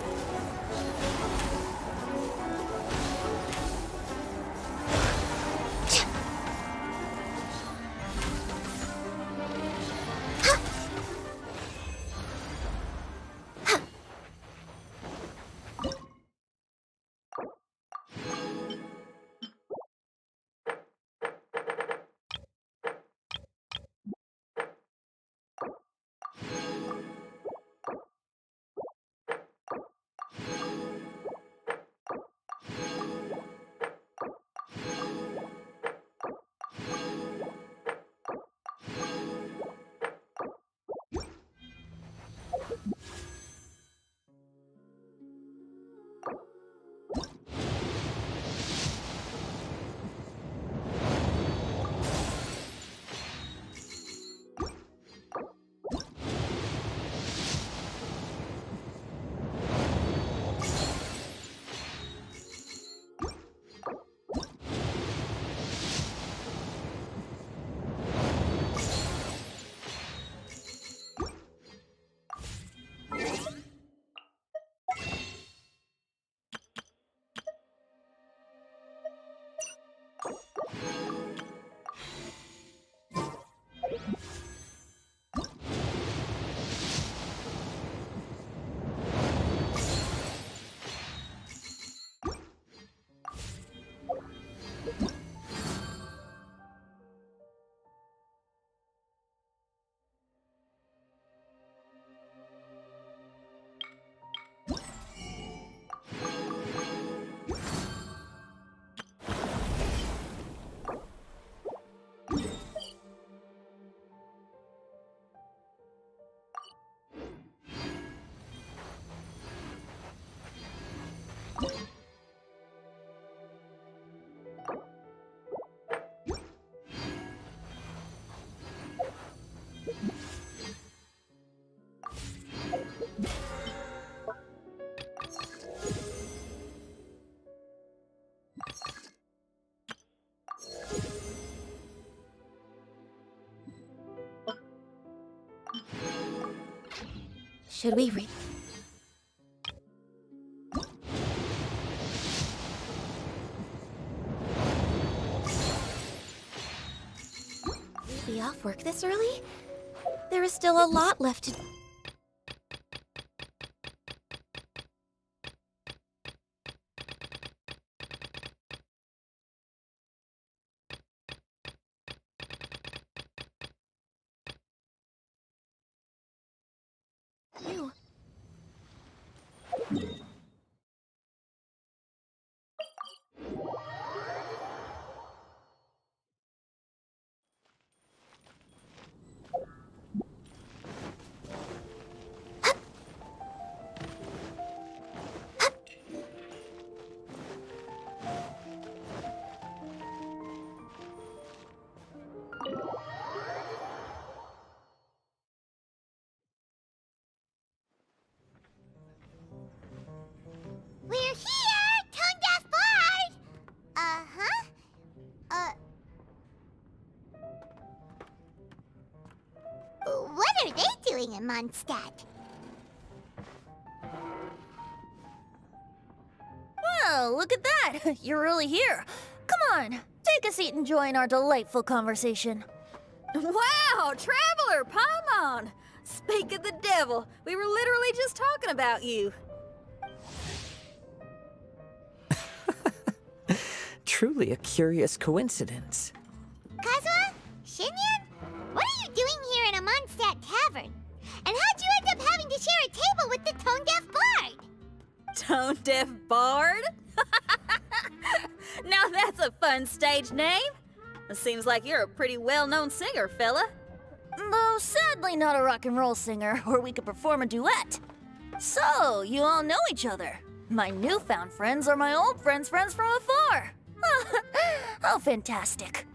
Should we read? Be off work this early? There is still a lot left to... You. We're here, Tone-Deaf Bard! Uh-huh. What are they doing in Mondstadt? Well, look at that! You're really here. Come on, take a seat and join our delightful conversation. Wow, Traveler, Paimon! Speak of the devil, we were literally just talking about you. Truly a curious coincidence. Kazuha? Shinyan? What are you doing here in a Mondstadt tavern? And how'd you end up having to share a table with the Tone-Deaf Bard? Tone-Deaf Bard? Now that's a fun stage name. It seems like you're a pretty well-known singer, fella. Though sadly not a rock and roll singer, or we could perform a duet. So, you all know each other. My newfound friends are my old friends' friends from afar. How fantastic.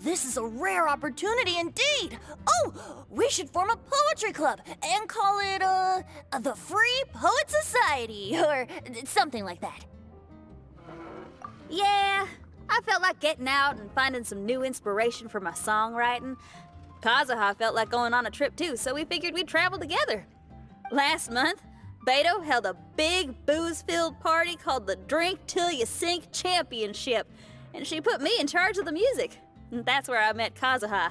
This is a rare opportunity indeed. Oh, we should form a poetry club and call it, the Free Poet Society, or something like that. Yeah, I felt like getting out and finding some new inspiration for my songwriting. Kazuha felt like going on a trip too, so we figured we'd travel together. Last month, Beto held a big booze-filled party called the Drink Till You Sink Championship, and she put me in charge of the music. And that's where I met Kazuha.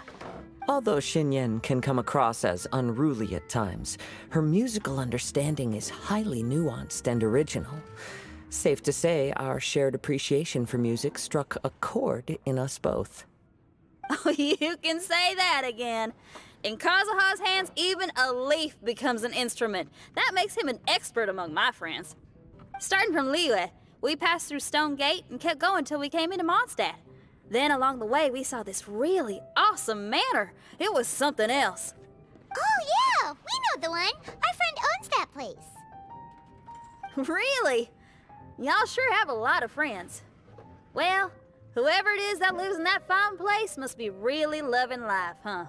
Although Shinyen can come across as unruly at times, her musical understanding is highly nuanced and original. Safe to say, our shared appreciation for music struck a chord in us both. Oh, you can say that again. In Kazuha's hands, even a leaf becomes an instrument. That makes him an expert among my friends. Starting from Liyue, we passed through Stone Gate and kept going till we came into Mondstadt. Then along the way, we saw this really awesome manor. It was something else. Oh yeah, we know the one. Our friend owns that place. Really? Y'all sure have a lot of friends. Well, whoever it is that lives in that fine place must be really loving life, huh?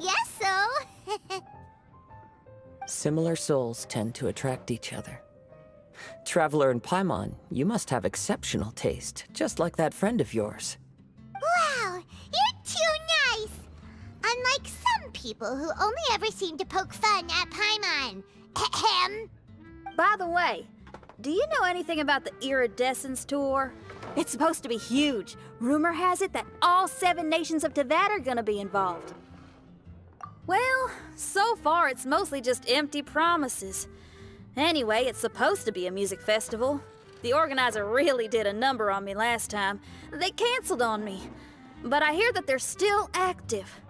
Guess so. Similar souls tend to attract each other. Traveler and Paimon, you must have exceptional taste, just like that friend of yours. Wow, you're too nice. Unlike some people who only ever seem to poke fun at Paimon. Ahem. By the way, do you know anything about the Iridescence Tour? It's supposed to be huge. Rumor has it that all 7 nations of Tevat are gonna be involved. Well, so far it's mostly just empty promises. Anyway, it's supposed to be a music festival. The organizer really did a number on me last time. They canceled on me. But I hear that they're still active.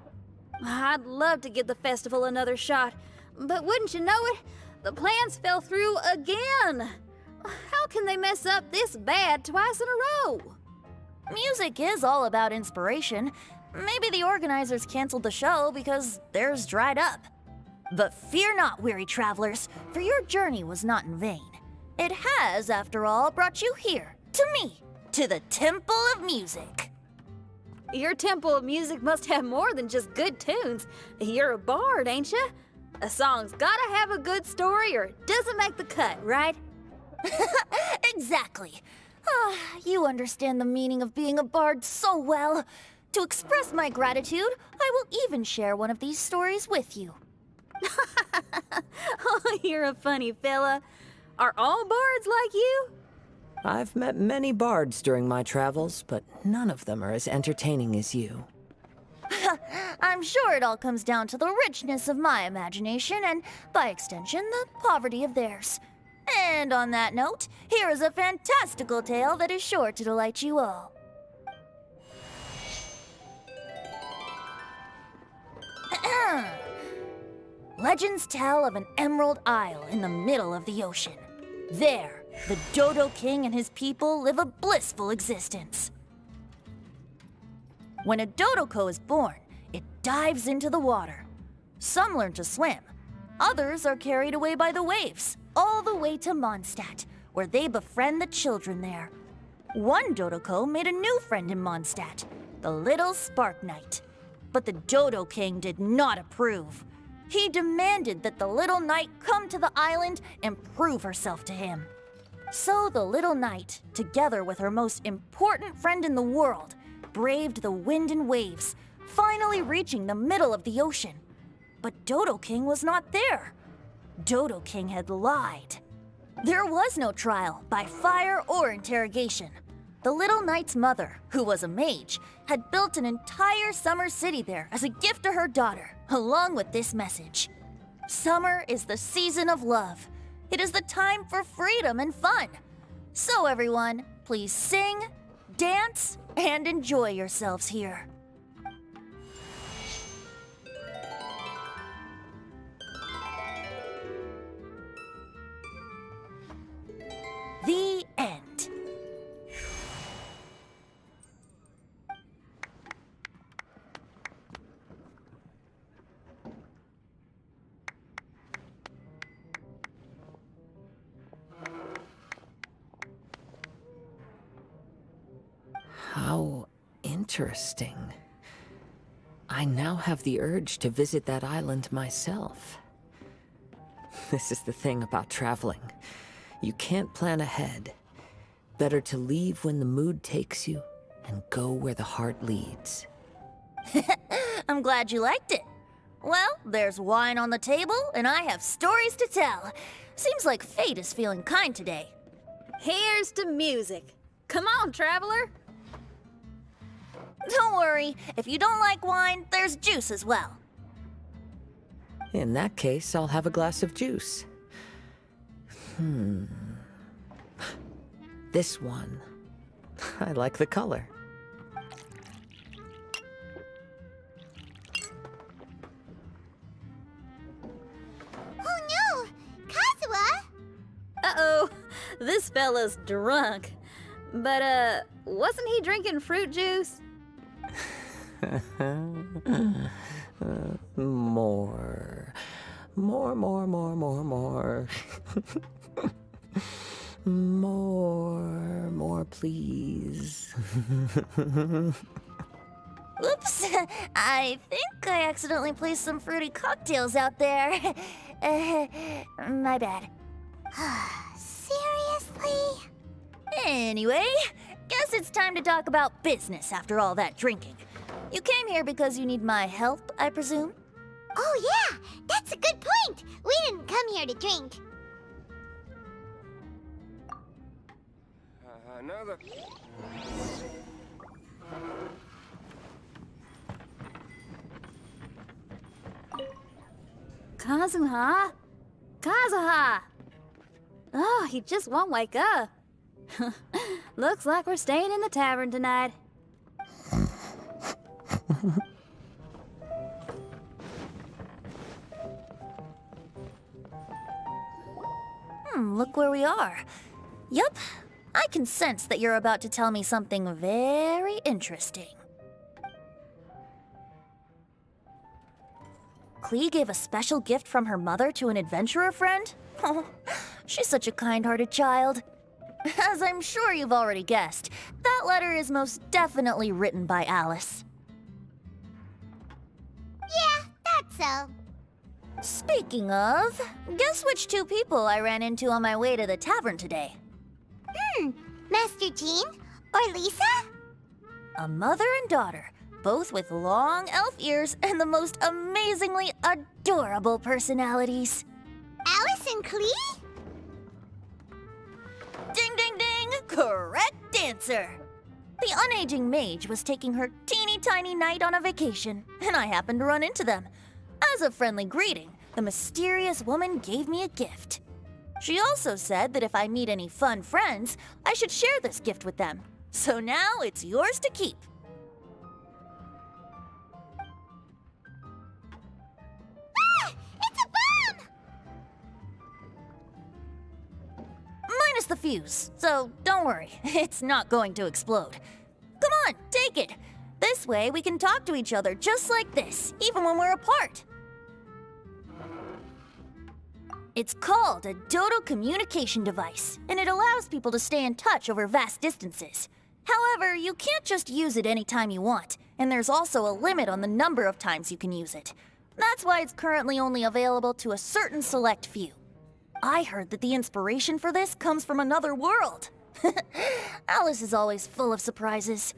I'd love to give the festival another shot. But wouldn't you know it, the plans fell through again. How can they mess up this bad twice in a row? Music is all about inspiration. Maybe the organizers canceled the show because theirs dried up. But fear not, weary travelers, for your journey was not in vain. It has, after all, brought you here, to me, to the Temple of Music. Your Temple of Music must have more than just good tunes. You're a bard, ain't ya? A song's gotta have a good story or it doesn't make the cut, right? Exactly. You understand the meaning of being a bard so well. To express my gratitude, I will even share one of these stories with you. Oh, you're a funny fella. Are all bards like you? I've met many bards during my travels, but none of them are as entertaining as you. I'm sure it all comes down to the richness of my imagination and, by extension, the poverty of theirs. And on that note, here is a fantastical tale that is sure to delight you all. Legends tell of an emerald isle in the middle of the ocean. There, the Dodo King and his people live a blissful existence. When a Dodoko is born, it dives into the water. Some learn to swim. Others are carried away by the waves, all the way to Mondstadt, where they befriend the children there. One Dodoko made a new friend in Mondstadt, the little Spark Knight. But the Dodo King did not approve. He demanded that the little knight come to the island and prove herself to him. So the little knight, together with her most important friend in the world, braved the wind and waves, finally reaching the middle of the ocean. But Dodo King was not there. Dodo King had lied. There was no trial by fire or interrogation. The little knight's mother, who was a mage, had built an entire summer city there as a gift to her daughter, along with this message. Summer is the season of love. It is the time for freedom and fun. So everyone, please sing, dance, and enjoy yourselves here. The end. How interesting. I now have the urge to visit that island myself. This is the thing about traveling. You can't plan ahead. Better to leave when the mood takes you and go where the heart leads. I'm glad you liked it. Well, there's wine on the table, and I have stories to tell. Seems like fate is feeling kind today. Here's to music. Come on, traveler. Don't worry, if you don't like wine, there's juice as well. In that case, I'll have a glass of juice. This one. I like the color. Oh no! Kazuha! Uh-oh, this fella's drunk. But, wasn't he drinking fruit juice? More. More, please. Oops, I think I accidentally placed some fruity cocktails out there. My bad. Seriously? Anyway, guess it's time to talk about business after all that drinking. You came here because you need my help, I presume? Oh yeah, that's a good point. We didn't come here to drink. Another. Kazuha? Kazuha! Oh, he just won't wake up. Looks like we're staying in the tavern tonight. Look where we are. Yup, I can sense that you're about to tell me something very interesting. Klee gave a special gift from her mother to an adventurer friend? Oh, she's such a kind-hearted child. As I'm sure you've already guessed, that letter is most definitely written by Alice. Yeah, that's so. Speaking of, guess which two people I ran into on my way to the tavern today? Master Jean? Or Lisa? A mother and daughter, both with long elf ears and the most amazingly adorable personalities. Alice and Klee? Ding, ding, ding! Correct answer! The unaging mage was taking her teeny tiny knight on a vacation, and I happened to run into them. As a friendly greeting, the mysterious woman gave me a gift. She also said that if I meet any fun friends, I should share this gift with them. So now it's yours to keep. Ah! It's a bomb! Minus the fuse, so don't worry, it's not going to explode. Come on, take it. This way we can talk to each other just like this, even when we're apart. It's called a Dodo communication device, and it allows people to stay in touch over vast distances. However, you can't just use it anytime you want, and there's also a limit on the number of times you can use it. That's why it's currently only available to a certain select few. I heard that the inspiration for this comes from another world. Alice is always full of surprises.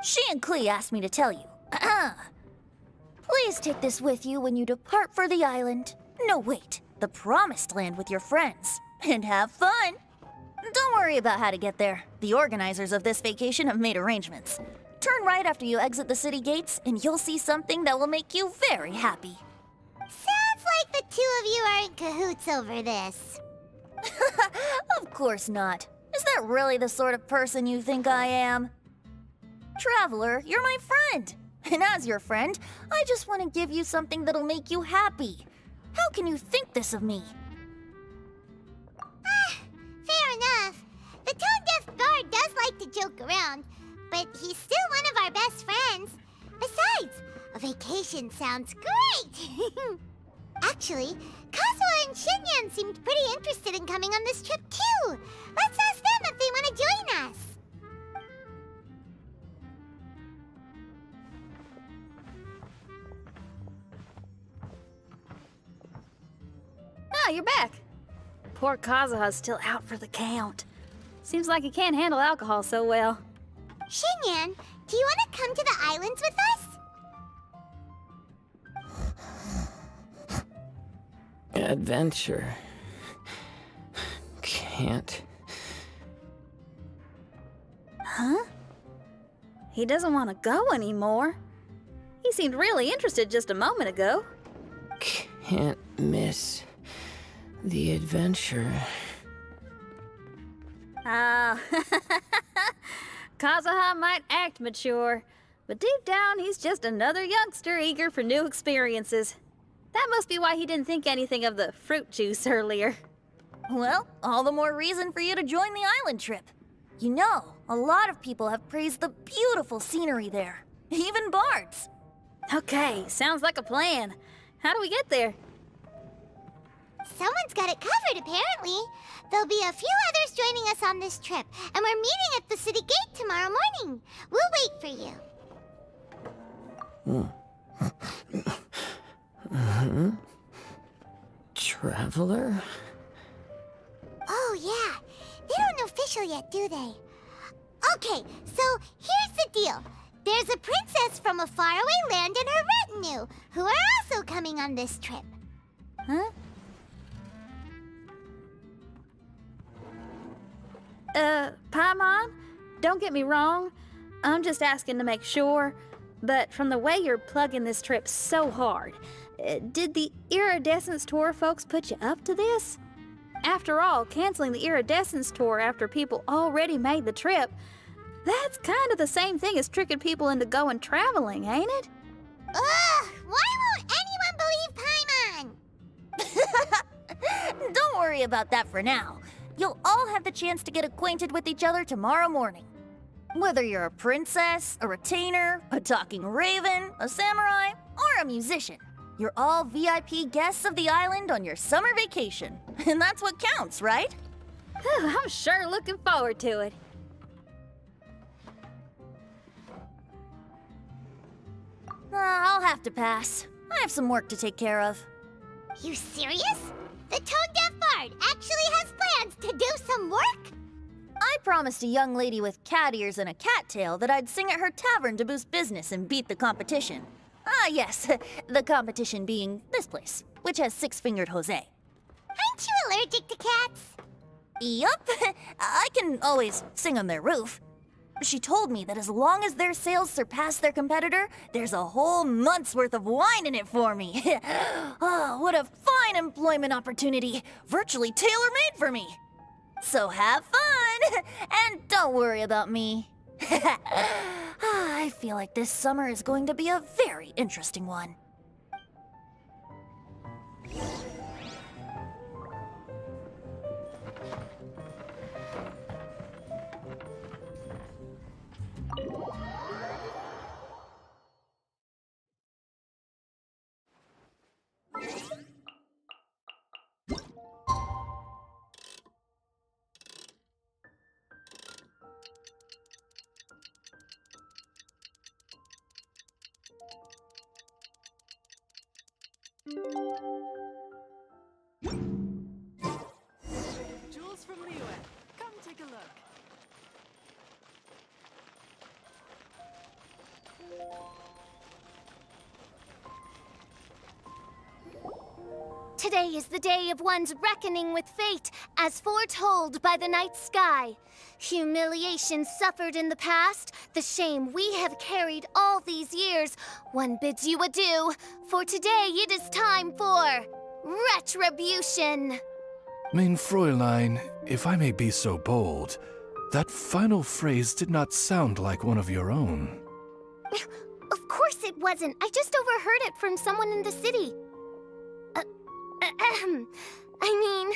She and Klee asked me to tell you. Please take this with you when you depart for the island. No, wait, the Promised Land with your friends. And have fun. Don't worry about how to get there. The organizers of this vacation have made arrangements. Turn right after you exit the city gates, and you'll see something that will make you very happy. Sounds like the two of you are in cahoots over this. Of course not. Is that really the sort of person you think I am? Traveler, you're my friend. And as your friend, I just want to give you something that'll make you happy. How can you think this of me? Fair enough. The tone-deaf bard does like to joke around, but he's still one of our best friends. Besides, a vacation sounds great! Actually, Kazuha and Shinyan seemed pretty interested in coming on this trip too. Let's ask them if they want to join us. Ah, you're back. Poor Kazuha's still out for the count. Seems like he can't handle alcohol so well. Shinyan, do you want to come to the islands with us? Adventure. Can't. Huh? He doesn't want to go anymore. He seemed really interested just a moment ago. Can't miss the adventure. Ah, Kazuha might act mature, but deep down he's just another youngster eager for new experiences. That must be why he didn't think anything of the fruit juice earlier. Well, all the more reason for you to join the island trip. You know, a lot of people have praised the beautiful scenery there. Even bards. Okay, sounds like a plan. How do we get there? Someone's got it covered, apparently. There'll be a few others joining us on this trip, and we're meeting at the city gate tomorrow morning. We'll wait for you. Traveler? Oh, yeah. They don't know official yet, do they? Okay, so here's the deal. There's a princess from a faraway land and her retinue, who are also coming on this trip. Huh? Paimon, don't get me wrong. I'm just asking to make sure. But from the way you're plugging this trip so hard, did the Iridescence Tour folks put you up to this? After all, canceling the Iridescence Tour after people already made the trip, that's kind of the same thing as tricking people into going traveling, ain't it? Ugh! Why won't anyone believe Paimon? Don't worry about that for now. You'll all have the chance to get acquainted with each other tomorrow morning. Whether you're a princess, a retainer, a talking raven, a samurai, or a musician, you're all VIP guests of the island on your summer vacation. And that's what counts, right? I'm sure looking forward to it. I'll have to pass. I have some work to take care of. You serious? The tone-deaf bard actually has plans to do some work? I promised a young lady with cat ears and a cat tail that I'd sing at her tavern to boost business and beat the competition. Ah, yes, the competition being this place, which has six-fingered Jose. Aren't you allergic to cats? Yup, I can always sing on their roof. She told me that as long as their sales surpass their competitor, there's a whole month's worth of wine in it for me. Oh, what a fine employment opportunity, virtually tailor-made for me. So have fun, and don't worry about me. I feel like this summer is going to be a very interesting one. Jules from Liyue, come take a look. Today is the day of one's reckoning with fate, as foretold by the night sky. Humiliation suffered in the past, the shame we have carried all these years. One bids you adieu, for today it is time for retribution. Mein Fräulein, if I may be so bold, that final phrase did not sound like one of your own. Of course it wasn't. I just overheard it from someone in the city. I mean,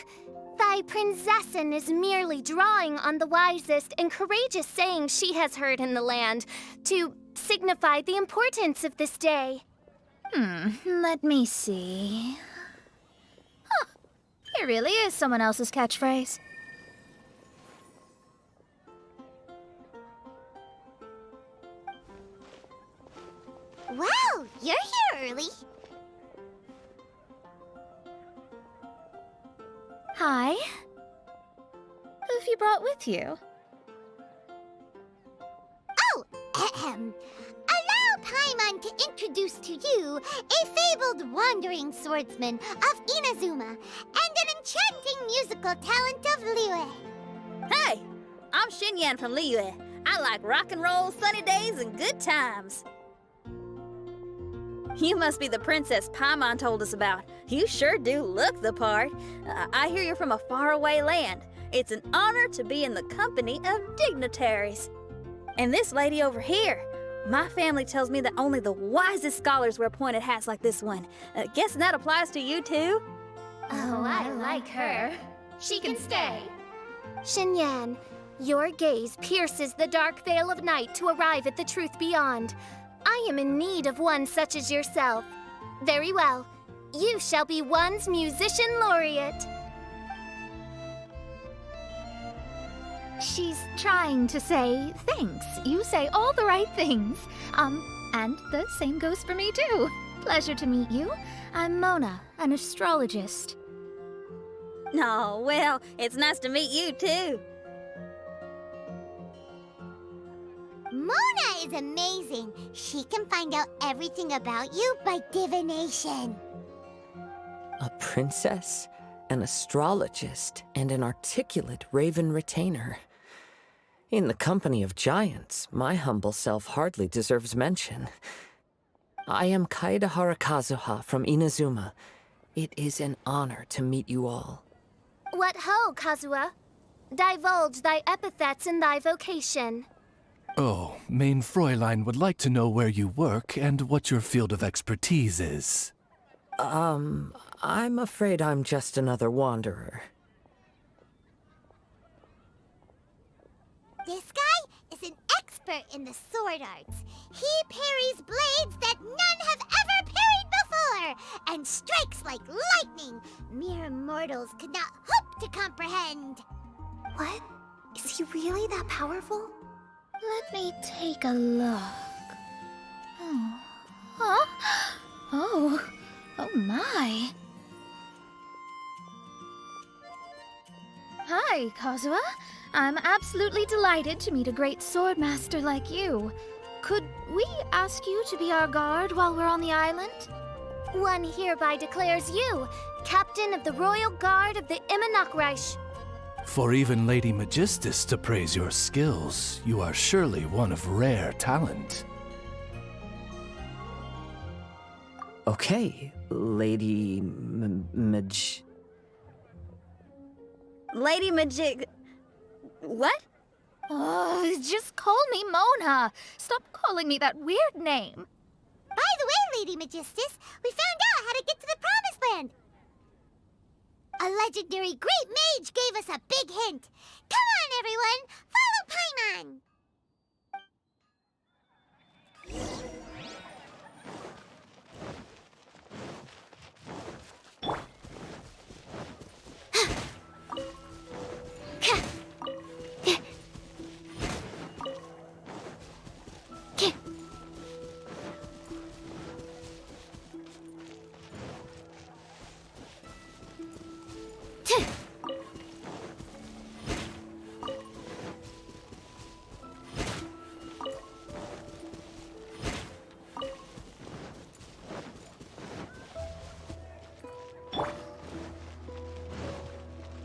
thy prinzessin is merely drawing on the wisest and courageous saying she has heard in the land to signify the importance of this day. Let me see. Huh, it really is someone else's catchphrase. Wow, you're here early. Hi. Who have you brought with you? Oh, ahem. Allow Paimon to introduce to you a fabled wandering swordsman of Inazuma and an enchanting musical talent of Liyue. Hey, I'm Xinyan from Liyue. I like rock and roll, sunny days, and good times. You must be the princess Paimon told us about. You sure do look the part. I hear you're from a faraway land. It's an honor to be in the company of dignitaries. And this lady over here, my family tells me that only the wisest scholars wear pointed hats like this one. Guessing that applies to you too? Oh, I like her. She can stay. Xinyan, your gaze pierces the dark veil of night to arrive at the truth beyond. I am in need of one such as yourself. Very well. You shall be one's musician laureate. She's trying to say thanks. You say all the right things. And the same goes for me too. Pleasure to meet you. I'm Mona, an astrologist. Oh, well, it's nice to meet you too. Mona is amazing. She can find out everything about you by divination. A princess, an astrologist, and an articulate raven retainer. In the company of giants, my humble self hardly deserves mention. I am Kaida Harakazuha from Inazuma. It is an honor to meet you all. What ho, Kazuha? Divulge thy epithets and thy vocation. Oh, Mein Fräulein would like to know where you work and what your field of expertise is. I'm afraid I'm just another wanderer. This guy is an expert in the sword arts. He parries blades that none have ever parried before, and strikes like lightning mere mortals could not hope to comprehend. What? Is he really that powerful? Let me take a look. Oh. Huh? Oh my. Hi, Kazuha. I'm absolutely delighted to meet a great swordmaster like you. Could we ask you to be our guard while we're on the island? One hereby declares you Captain of the Royal Guard of the Immonokreich. For even Lady Magistus to praise your skills, you are surely one of rare talent. Okay, Lady Lady Majig... What? Oh, just call me Mona. Stop calling me that weird name. By the way, Lady Magistus, we found out how to get to the Promised Land. A legendary great mage gave us a big hint. Come on, everyone! Follow Paimon!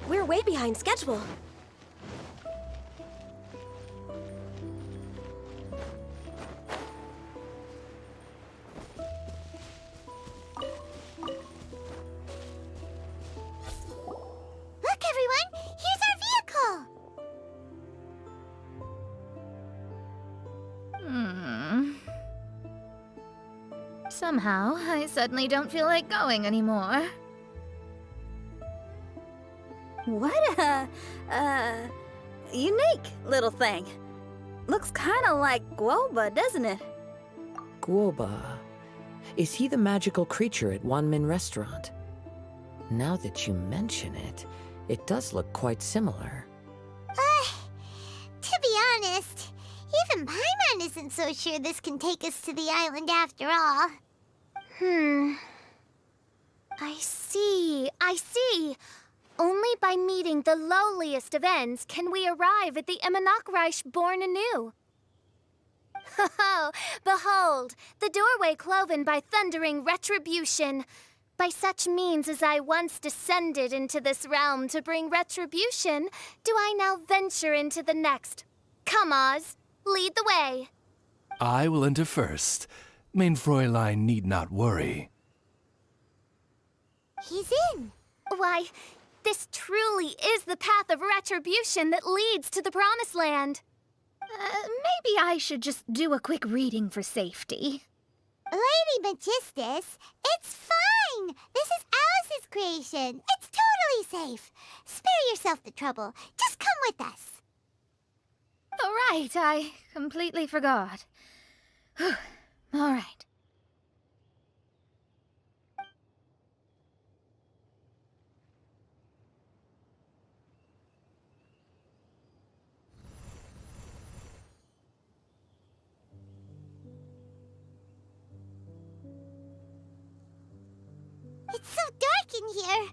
We're way behind schedule. Look, everyone! Here's our vehicle! Somehow, I suddenly don't feel like going anymore. What a, unique little thing. Looks kinda like Guoba, doesn't it? Guoba. Is he the magical creature at Wanmin Restaurant? Now that you mention it, it does look quite similar. To be honest, even Paimon isn't so sure this can take us to the island after all. I see. Only by meeting the lowliest of ends can we arrive at the Immonokreich born anew. Ho! Behold, the doorway cloven by thundering retribution. By such means as I once descended into this realm to bring retribution, do I now venture into the next. Come, Oz, lead the way. I will enter first. Main Fräulein need not worry. He's in. Why, this truly is the path of retribution that leads to the Promised Land. Maybe I should just do a quick reading for safety. Lady Magistus, it's fine. This is Alice's creation. It's totally safe. Spare yourself the trouble. Just come with us. Oh, right, I completely forgot. All right. It's so dark in here.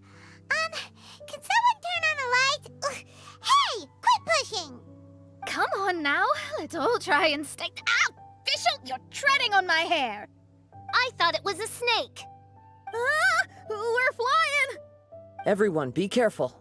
Can someone turn on a light? Ugh. Hey, quit pushing! Come on now, let's all try and stay. Ow! Fischl, you're treading on my hair! I thought it was a snake. Ah! We're flying! Everyone, be careful.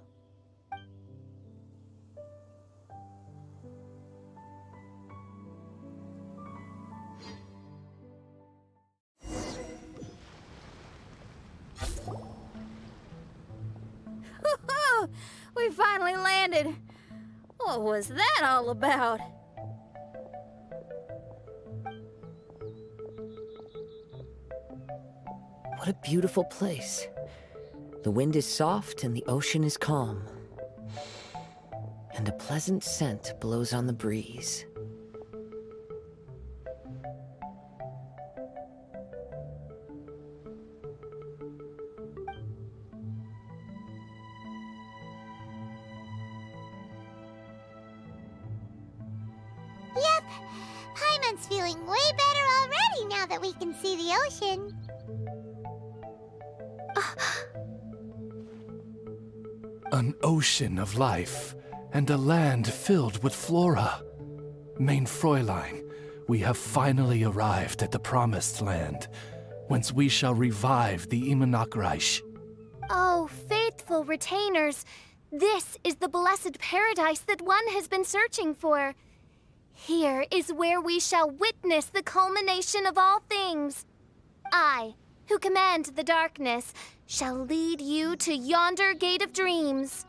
We finally landed. What was that all about? What a beautiful place. The wind is soft and the ocean is calm. And a pleasant scent blows on the breeze. Yep, Paimon's feeling way better already now that we can see the ocean. An ocean of life. and a land filled with flora. Mein Fräulein, we have finally arrived at the Promised Land, whence we shall revive the Imanakreich. Oh, faithful retainers, this is the blessed paradise that one has been searching for. Here is where we shall witness the culmination of all things. I, who command the darkness, shall lead you to yonder gate of dreams.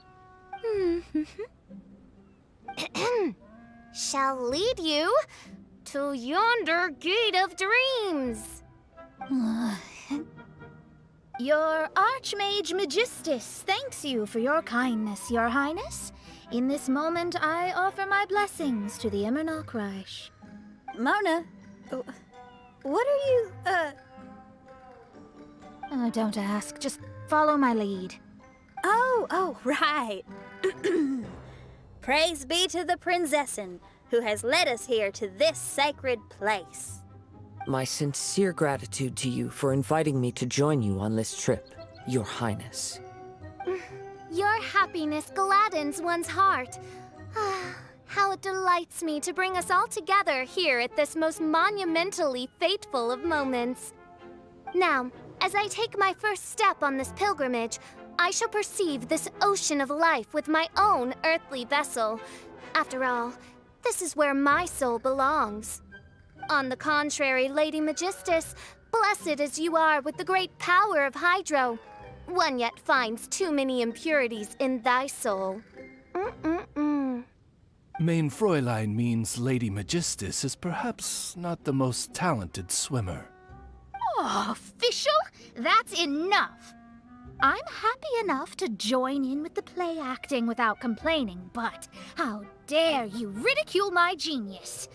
Shall lead you to yonder gate of dreams. Your Archmage Magistus thanks you for your kindness, Your Highness. In this moment, I offer my blessings to the Imanakreich. Mona, what are you, Oh, don't ask. Just follow my lead. Oh, right. Praise be to the Prinzessin, who has led us here to this sacred place. My sincere gratitude to you for inviting me to join you on this trip, Your Highness. Your happiness gladdens one's heart. How it delights me to bring us all together here at this most monumentally fateful of moments. Now, as I take my first step on this pilgrimage, I shall perceive this ocean of life with my own earthly vessel. After all, this is where my soul belongs. On the contrary, Lady Magistus, blessed as you are with the great power of Hydro, one yet finds too many impurities in thy soul. Mein Fräulein means Lady Magistus is perhaps not the most talented swimmer. Oh, official? That's enough. I'm happy enough to join in with the play acting without complaining, but how dare you ridicule my genius?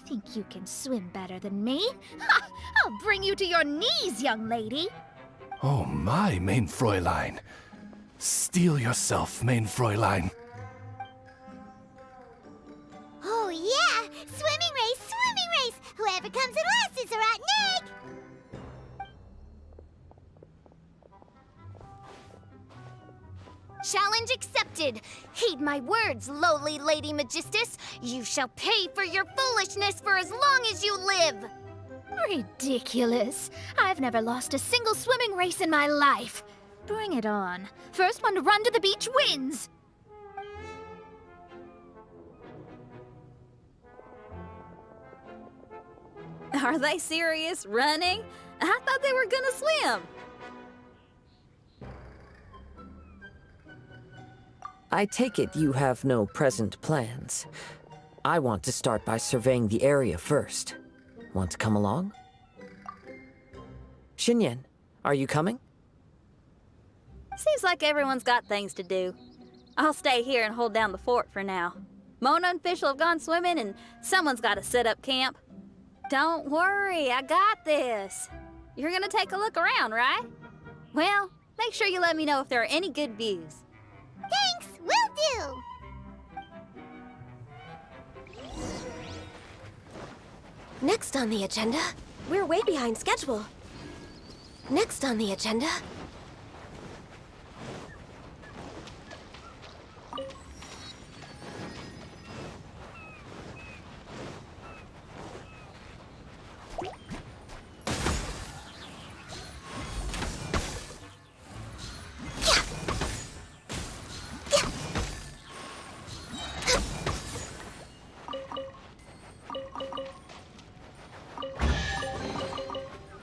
Think you can swim better than me? I'll bring you to your knees, young lady. Oh my, Mein Fräulein. Steel yourself, Mein Fräulein. Oh, yeah! Swimming race! Whoever comes in last is a rotten egg! Challenge accepted. Heed my words, lowly Lady Magistus. You shall pay for your foolishness for as long as you live. Ridiculous. I've never lost a single swimming race in my life. Bring it on. First one to run to the beach wins. Are they serious? Running? I thought they were gonna swim. I take it you have no present plans. I want to start by surveying the area first. Want to come along? Xinyan, are you coming? Seems like everyone's got things to do. I'll stay here and hold down the fort for now. Mona and Fischl have gone swimming, and someone's got to set up camp. Don't worry, I got this. You're gonna take a look around, right? Well, make sure you let me know if there are any good views. Thanks, will do! Next on the agenda, we're way behind schedule. Next on the agenda...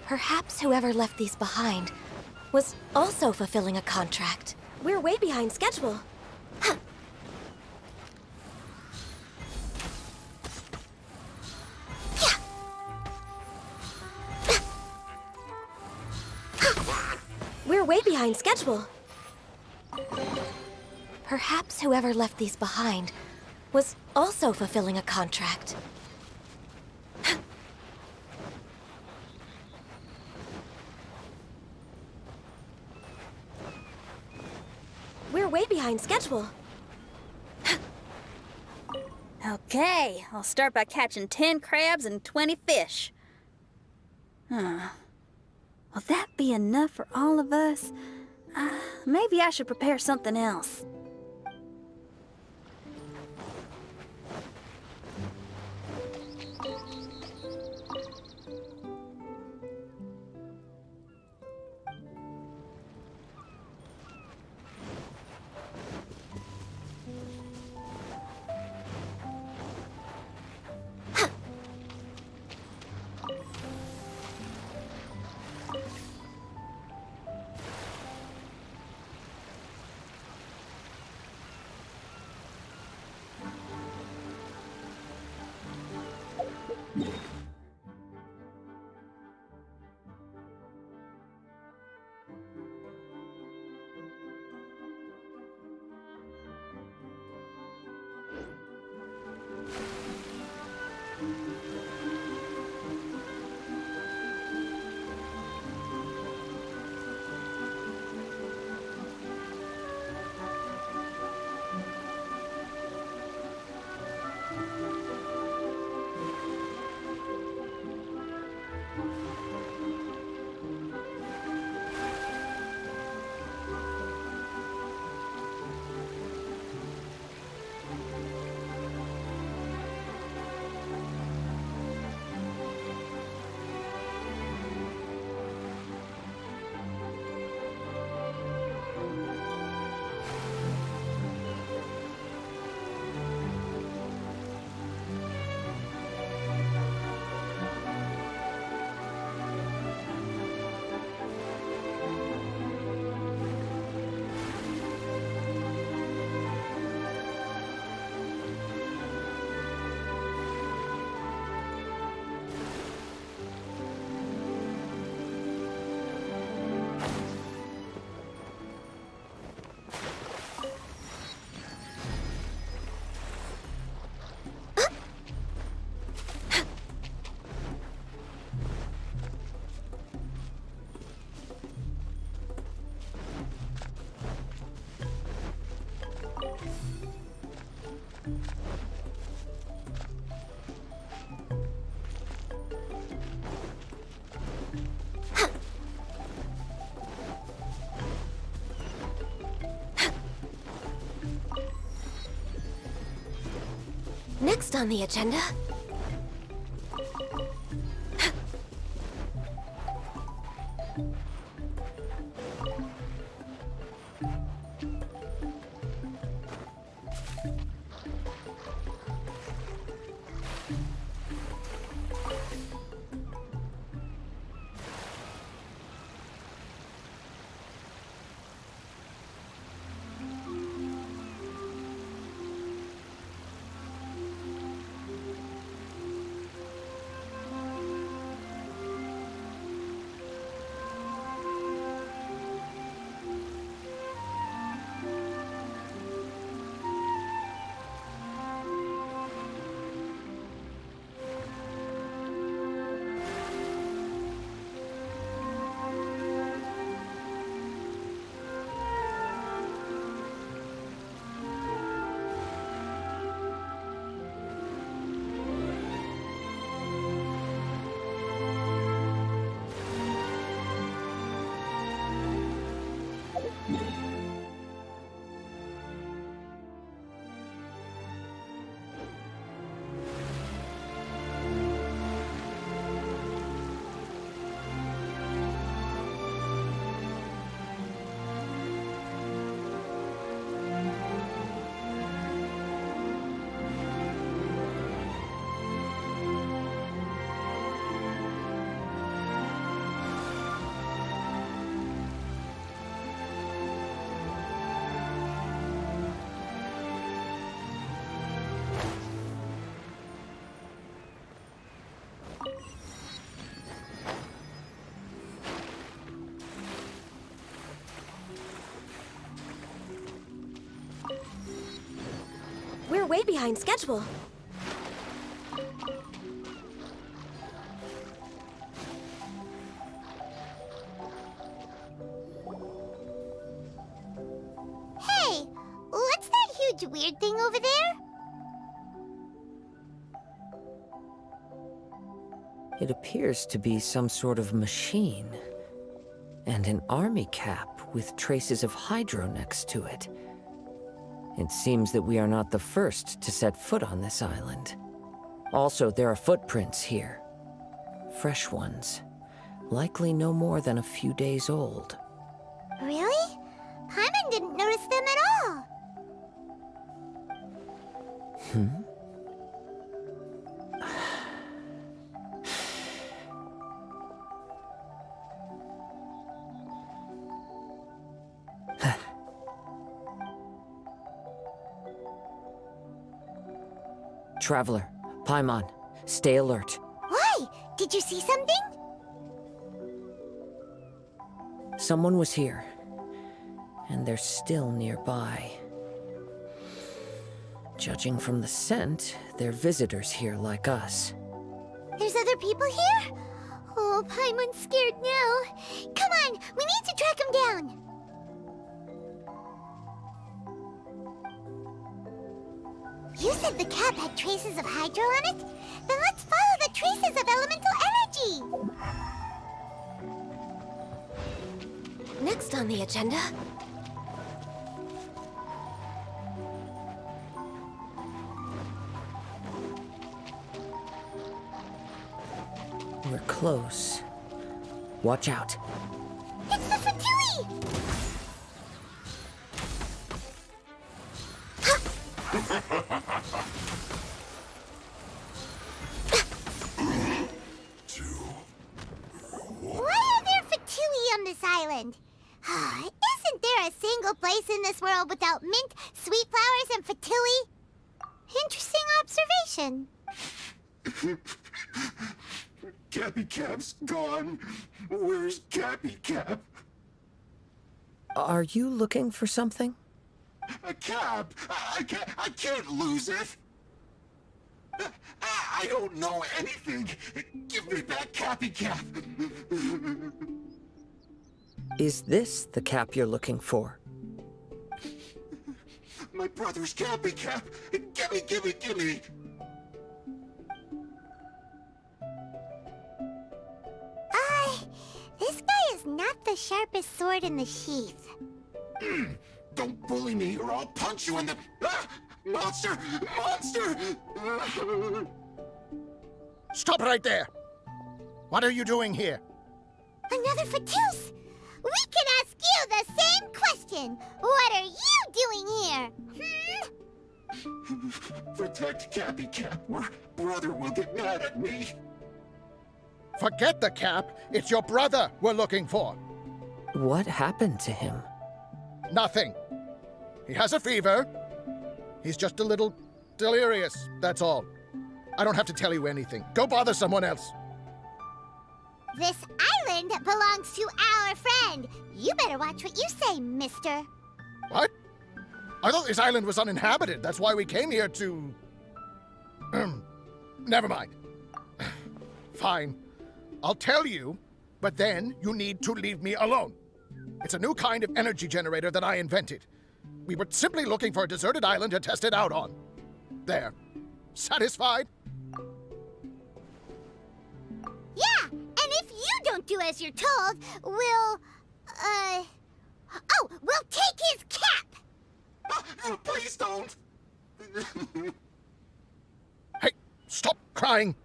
Perhaps whoever left these behind was also fulfilling a contract. We're way behind schedule. We're way behind schedule. Perhaps whoever left these behind was also fulfilling a contract. We're way behind schedule. Okay, I'll start by catching 10 crabs and 20 fish. Will that be enough for all of us? Maybe I should prepare something else. Next on the agenda... We're way behind schedule. Hey, what's that huge weird thing over there? It appears to be some sort of machine. And an army cap with traces of hydro next to it. It seems that we are not the first to set foot on this island. Also, there are footprints here. Fresh ones. Likely no more than a few days old. Really? Paimon didn't notice them at all. Traveler, Paimon, stay alert. Why? Did you see something? Someone was here, and they're still nearby. Judging from the scent, they're visitors here like us. There's other people here? Oh, Paimon's scared now. Come on, we need to track him down. You said the cap had traces of hydro on it? Then let's follow the traces of elemental energy! Next on the agenda... We're close. Watch out. It's the Fatui! Why are there Fatui on this island? Isn't there a single place in this world without mint, sweet flowers, and Fatui? Interesting observation. Cappy Cap's gone. Where's Cappy Cap? Are you looking for something? A cap! I can't lose it! I don't know anything! Give me back Cappy Cap! Is this the cap you're looking for? My brother's Cappy Cap! Gimme! This guy is not the sharpest sword in the sheath. Don't bully me or I'll punch you in the... Monster! Monster! Stop right there! What are you doing here? Another Fatous! We can ask you the same question! What are you doing here? Protect Cappy Cap, or brother will get mad at me. Forget the Cap. It's your brother we're looking for. What happened to him? Nothing. He has a fever. He's just a little delirious, that's all. I don't have to tell you anything. Go bother someone else. This island belongs to our friend. You better watch what you say, mister. What? I thought this island was uninhabited. That's why we came here to... Never mind. Fine. I'll tell you, but then you need to leave me alone. It's a new kind of energy generator that I invented. We were simply looking for a deserted island to test it out on. There. Satisfied? Yeah, and if you don't do as you're told, we'll take his cap! Please don't! Hey, stop crying!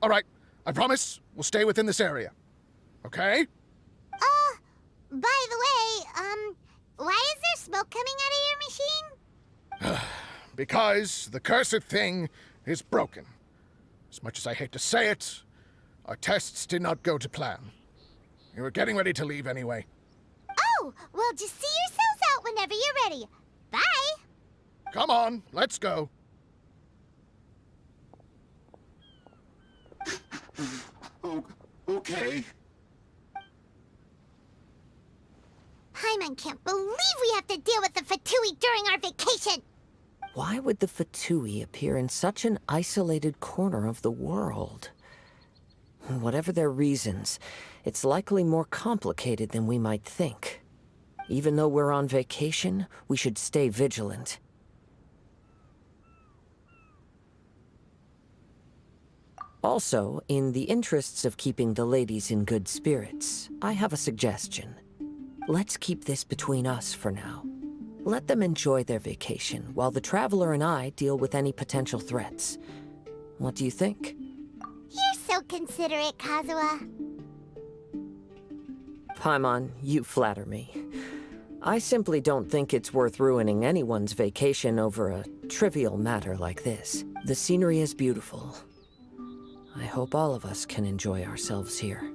All right, I promise we'll stay within this area. Okay? By the way, why is there smoke coming out of your machine? Because the cursed thing is broken. As much as I hate to say it, our tests did not go to plan. We were getting ready to leave anyway. Oh, well, just see yourselves out whenever you're ready. Bye! Come on, let's go. Okay. Paimon can't believe we have to deal with the Fatui during our vacation! Why would the Fatui appear in such an isolated corner of the world? Whatever their reasons, it's likely more complicated than we might think. Even though we're on vacation, we should stay vigilant. Also, in the interests of keeping the ladies in good spirits, I have a suggestion. Let's keep this between us for now. Let them enjoy their vacation, while the Traveler and I deal with any potential threats. What do you think? You're so considerate, Kazuha. Paimon, you flatter me. I simply don't think it's worth ruining anyone's vacation over a trivial matter like this. The scenery is beautiful. I hope all of us can enjoy ourselves here.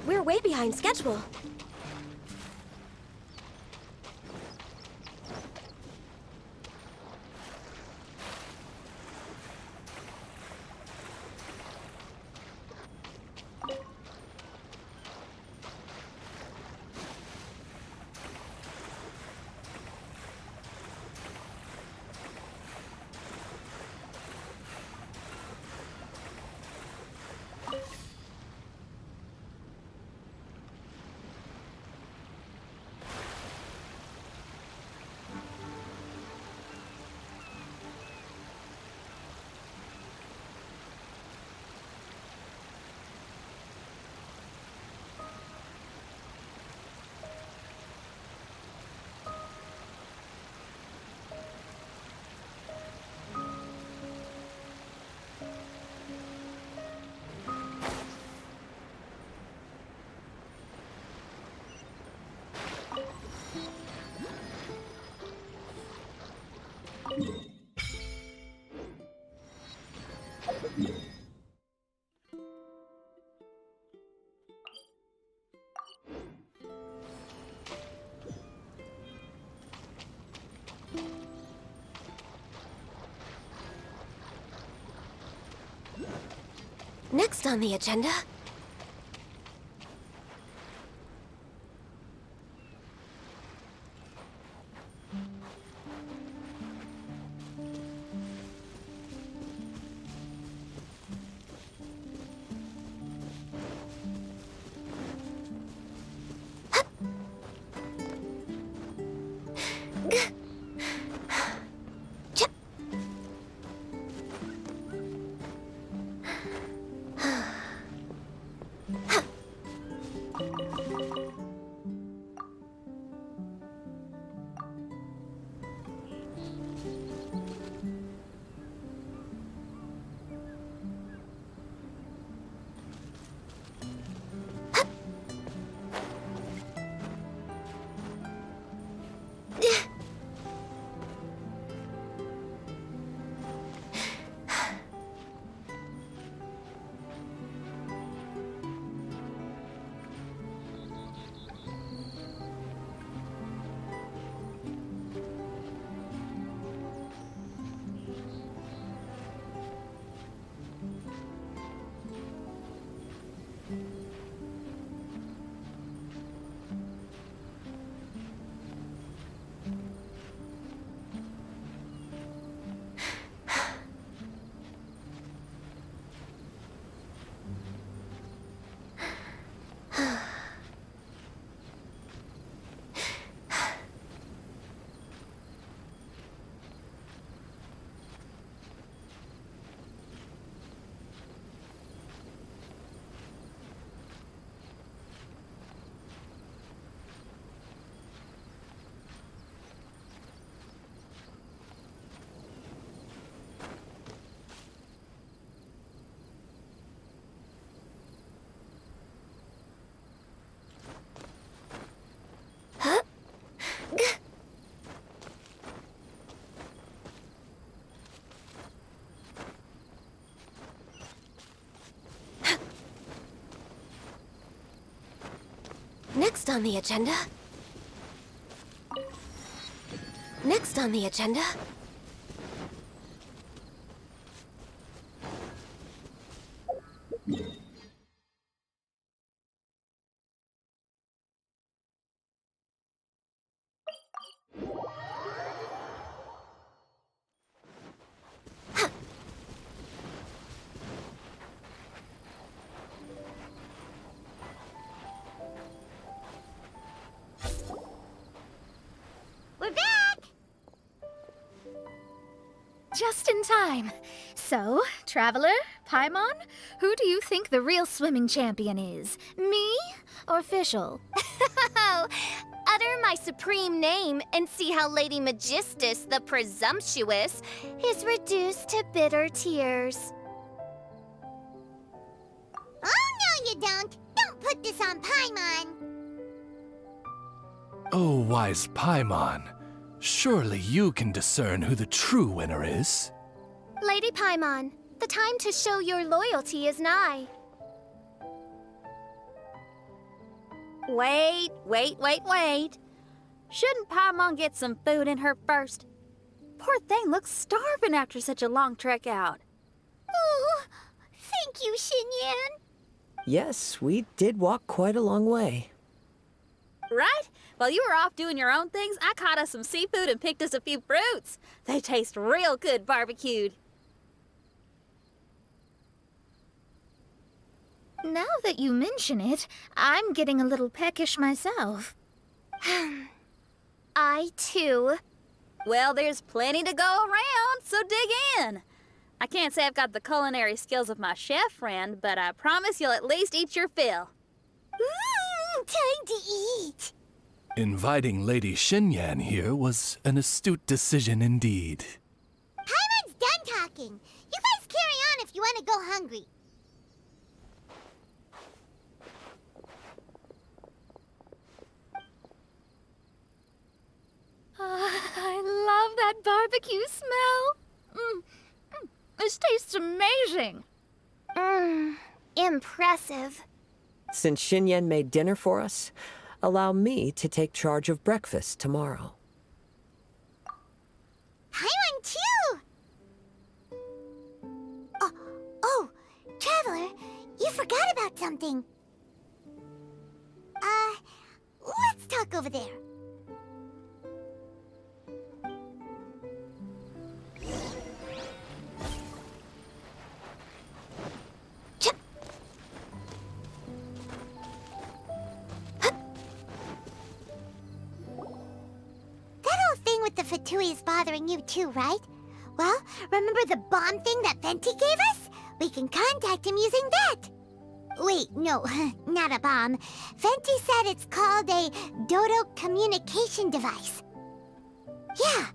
We're way behind schedule. Next on the agenda... Next on the agenda... Next on the agenda... We're back! Just in time. So, Traveler, Paimon, who do you think the real swimming champion is? Me or Fischl? Oh, utter my supreme name and see how Lady Magistus the Presumptuous is reduced to bitter tears. Oh, no you don't! Don't put this on Paimon! Oh, wise Paimon. Surely you can discern who the true winner is. Lady Paimon, the time to show your loyalty is nigh. Wait. Shouldn't Paimon get some food in her first? Poor thing looks starving after such a long trek out. Oh, thank you, Xinyan. Yes, we did walk quite a long way. Right? While you were off doing your own things, I caught us some seafood and picked us a few fruits. They taste real good barbecued. Now that you mention it, I'm getting a little peckish myself. I, too. Well, there's plenty to go around, so dig in. I can't say I've got the culinary skills of my chef friend, but I promise you'll at least eat your fill. Time to eat. Inviting Lady Xinyan here was an astute decision indeed. Paimon's done talking. You guys carry on if you want to go hungry. I love that barbecue smell. This tastes amazing. Impressive. Since Xinyan made dinner for us, allow me to take charge of breakfast tomorrow. Paimon, too! Oh, Traveler, you forgot about something. Let's talk over there. The Fatui is bothering you too, right? Well, remember the bomb thing that Venti gave us? We can contact him using that. Wait, no, not a bomb. Venti said it's called a Dodo communication device. Yeah,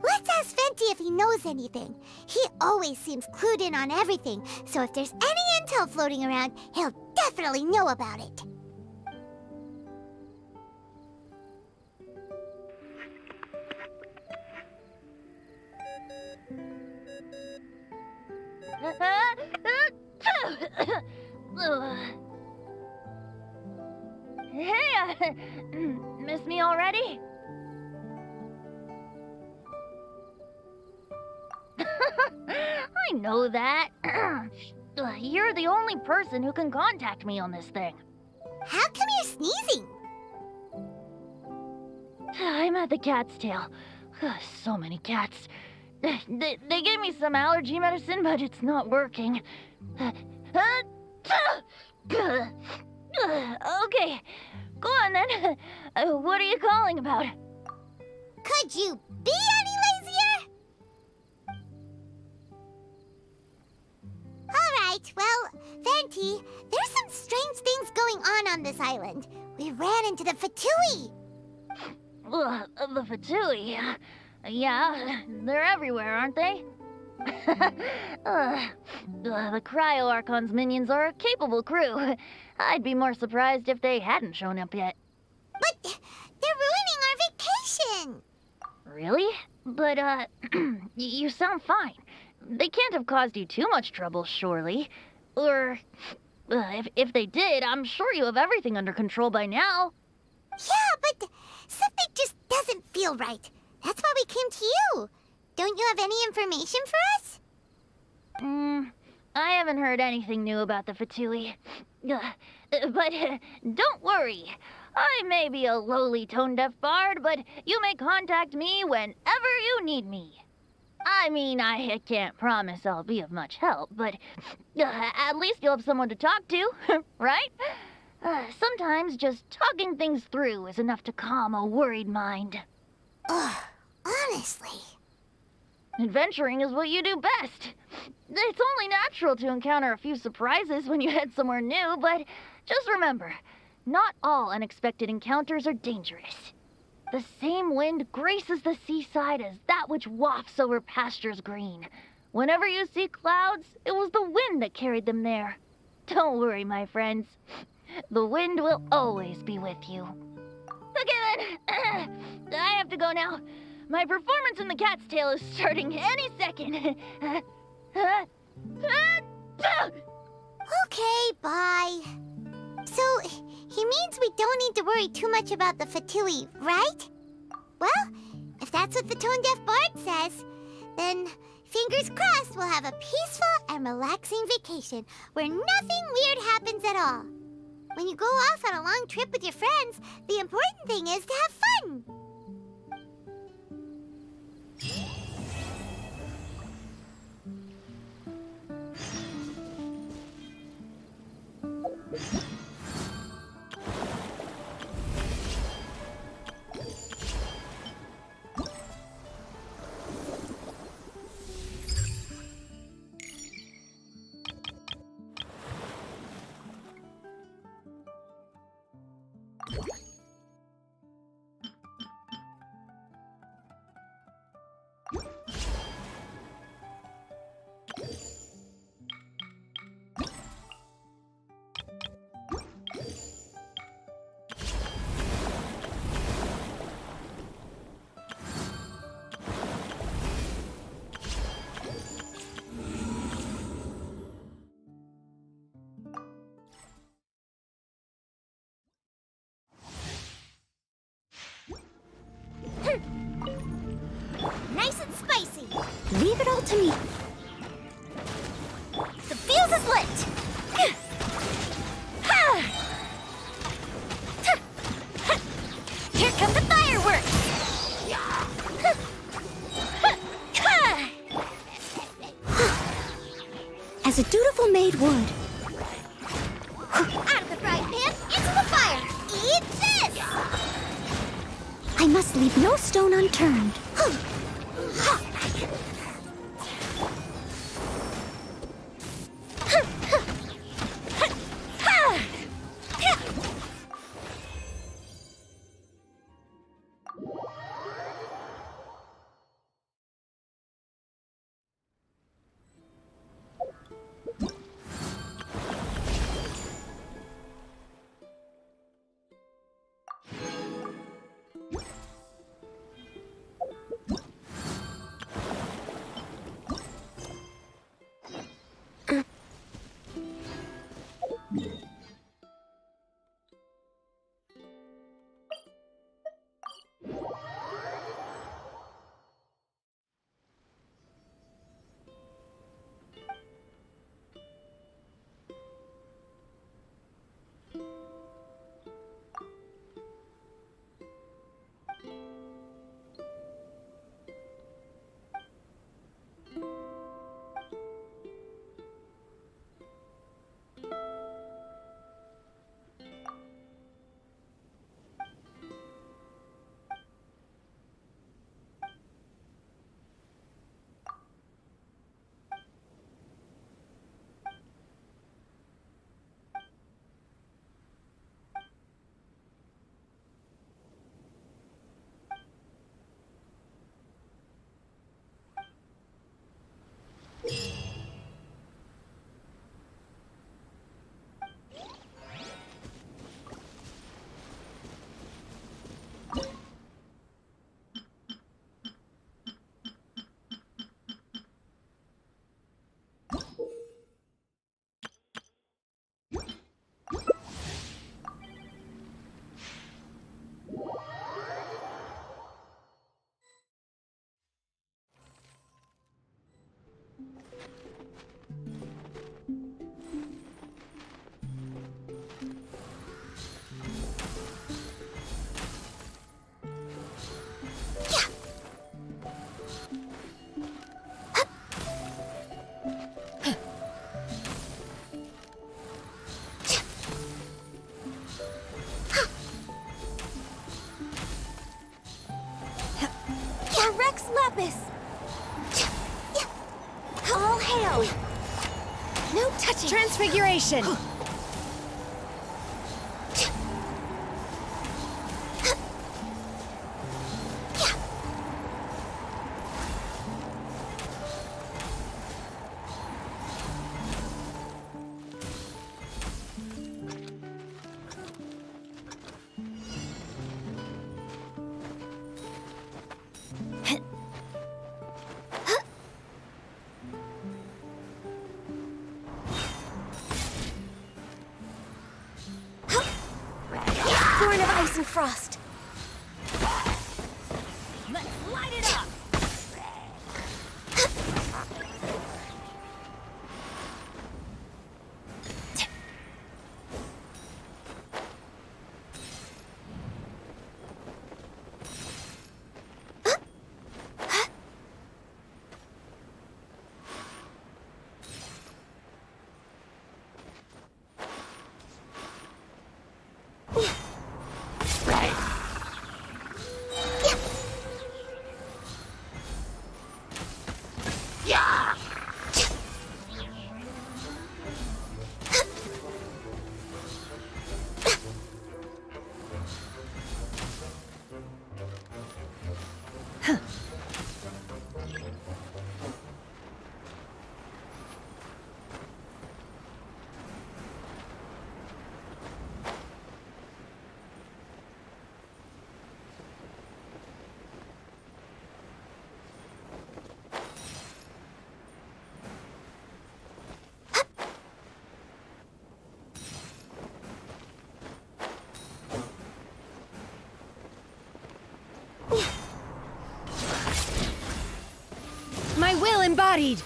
let's ask Venti if he knows anything. He always seems clued in on everything, so if there's any intel floating around, he'll definitely know about it. Hey, miss me already? I know that. You're the only person who can contact me on this thing. How come you're sneezing? I'm at the cat's tail. So many cats. They gave me some allergy medicine, but it's not working. Okay, go on then. What are you calling about? Could you be any lazier? Alright, well, Venti, there's some strange things going on this island. We ran into the Fatui. The Fatui? Yeah, they're everywhere, aren't they? The Cryo Archon's minions are a capable crew. I'd be more surprised if they hadn't shown up yet. But they're ruining our vacation! Really? But, you sound fine. They can't have caused you too much trouble, surely. Or, if they did, I'm sure you have everything under control by now. Yeah, but something just doesn't feel right. That's why we came to you. Don't you have any information for us? I haven't heard anything new about the Fatui. But don't worry. I may be a lowly tone-deaf bard, but you may contact me whenever you need me. I mean, I can't promise I'll be of much help, but at least you'll have someone to talk to, right? Sometimes just talking things through is enough to calm a worried mind. Ugh, honestly. Adventuring is what you do best. It's only natural to encounter a few surprises when you head somewhere new, but just remember, not all unexpected encounters are dangerous. The same wind graces the seaside as that which wafts over pastures green. Whenever you see clouds, it was the wind that carried them there. Don't worry, my friends. The wind will always be with you. Okay then, I have to go now. My performance in the cat's tail is starting any second. Okay, bye. So, he means we don't need to worry too much about the Fatui, right? Well, if that's what the tone-deaf bard says, then fingers crossed we'll have a peaceful and relaxing vacation where nothing weird happens at all. When you go off on a long trip with your friends, the important thing is to have fun. Nice and spicy. Leave it all to me. The fuse is lit. Here come the fireworks! As a dutiful maid would. Out of the frying pan, into the fire. Eat this! I must leave no stone unturned. got this! All hail! No touching! Transfiguration! Born of ice and frost. Let's light it up! My will embodied!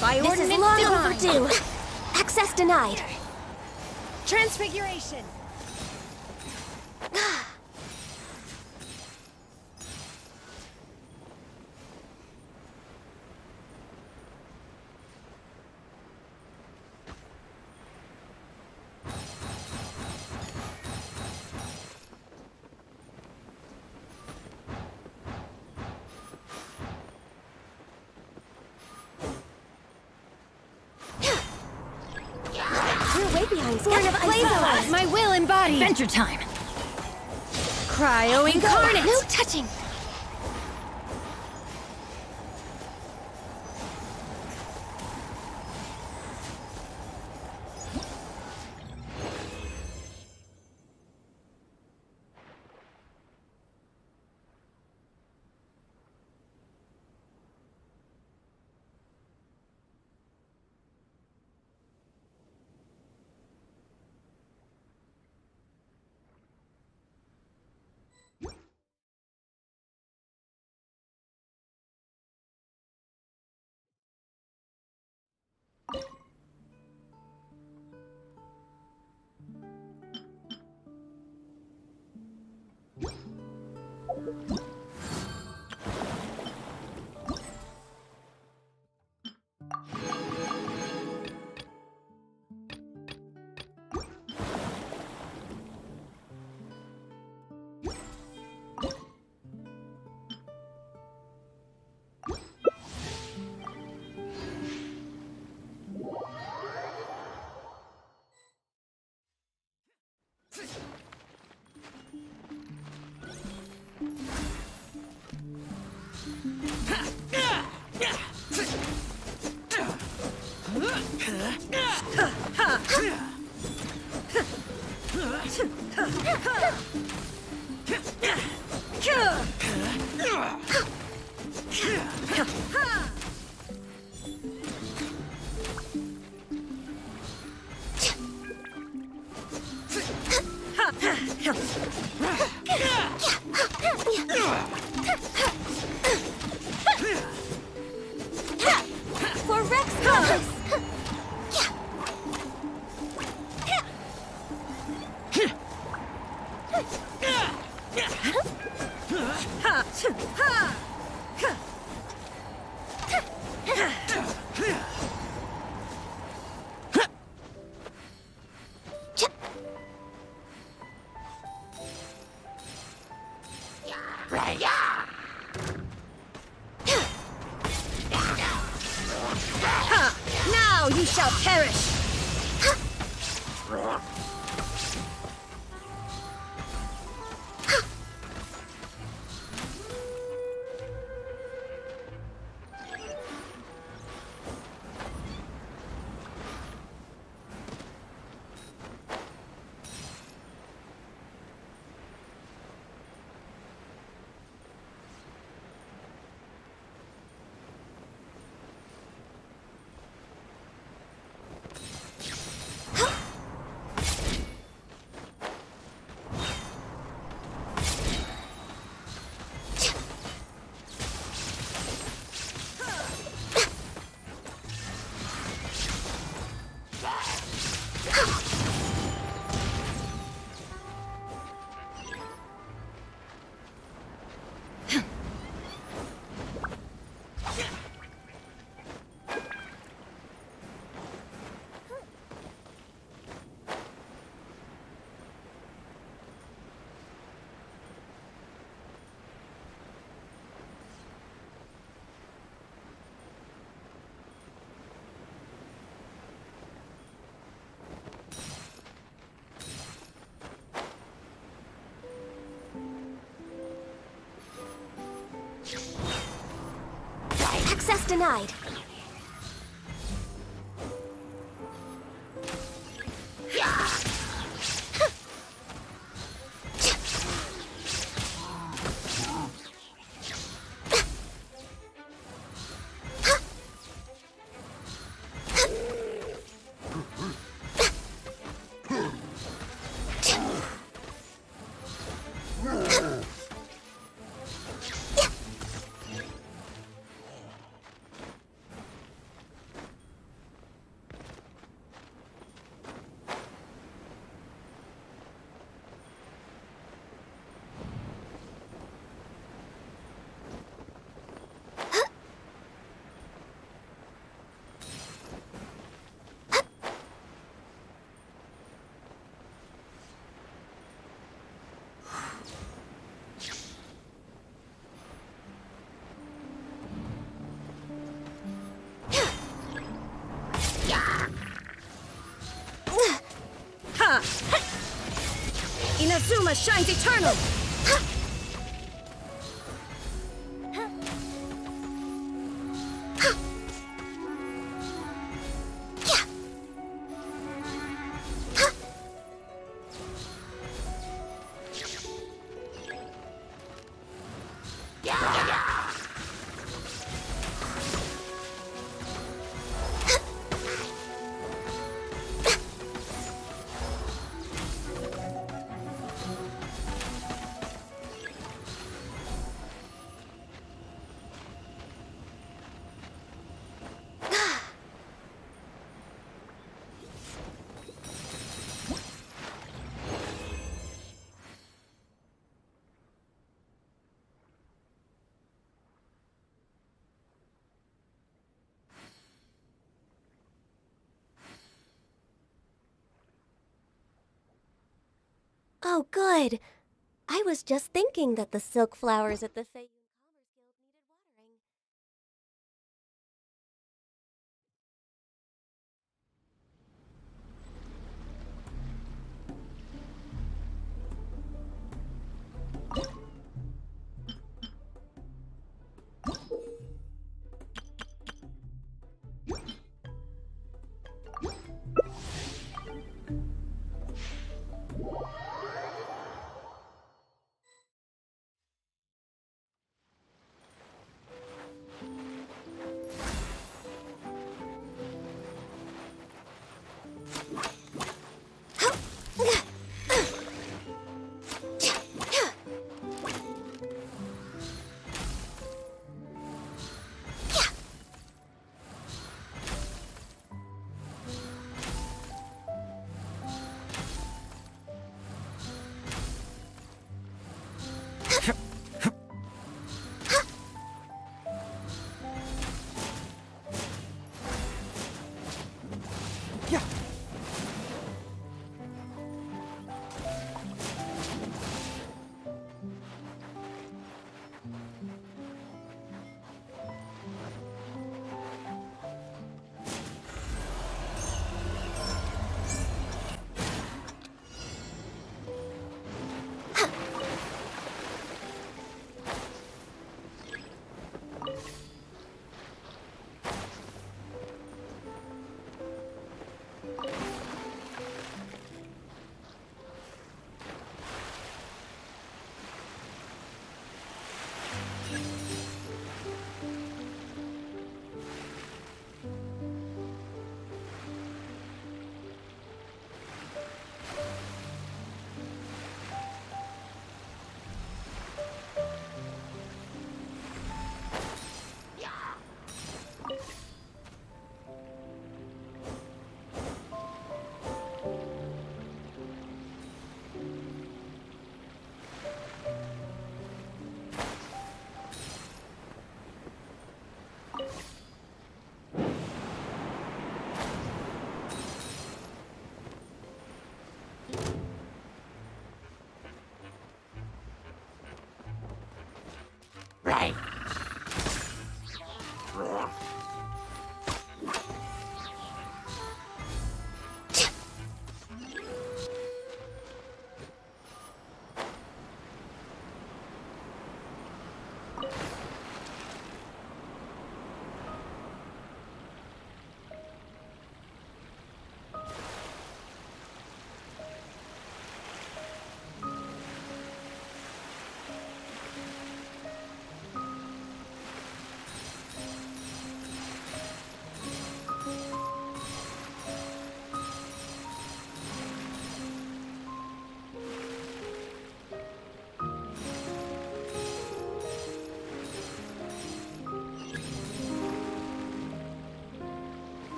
By This ordinance is long divine. overdue. Access denied. Transfiguration! We're way behind. Born of ice and frost. My will embodied! Adventure time! Cryo incarnate! No touching! For Rex Compass! You shall perish! Access denied. Inazuma shines eternal! Oh, good. I was just thinking that the silk flowers at the Fey Commerce Guild needed watering.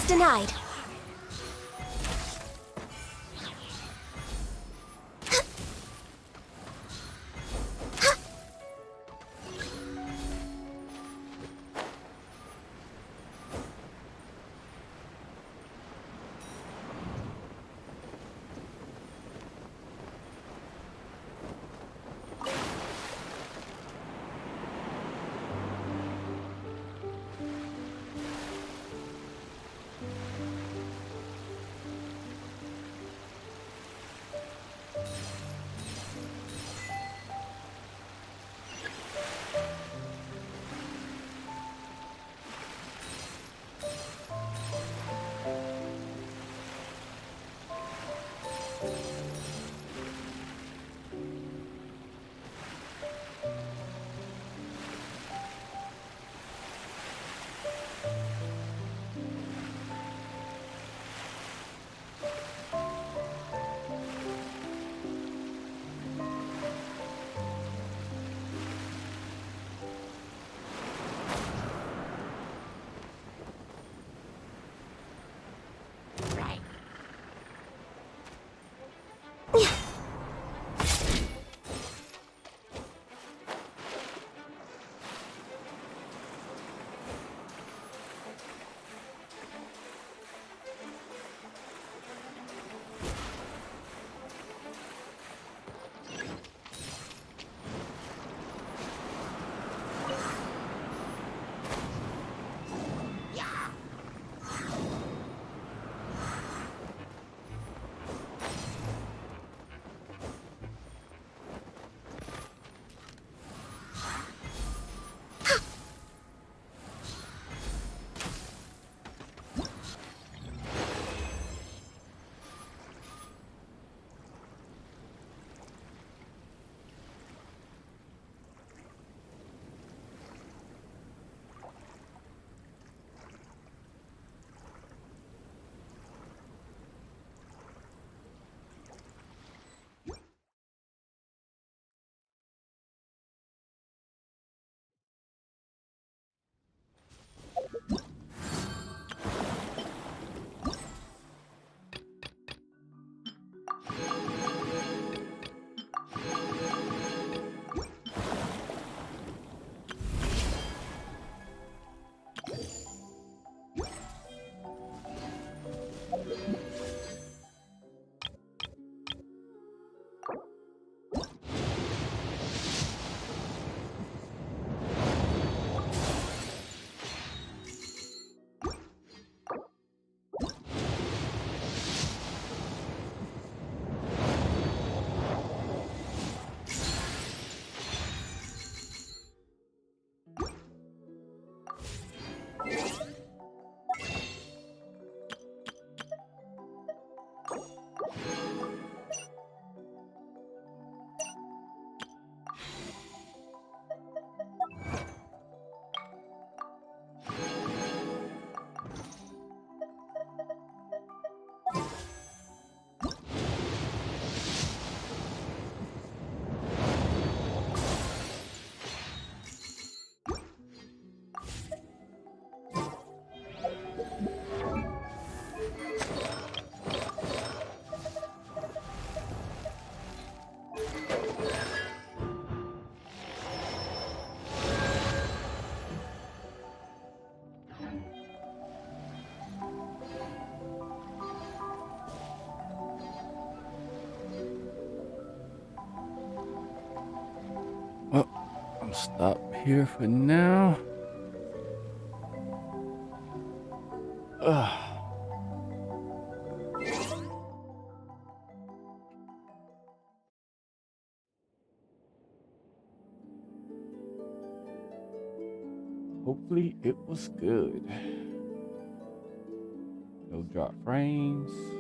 denied. Well, I'll stop here for now. Ugh. Hopefully it was good. No drop frames.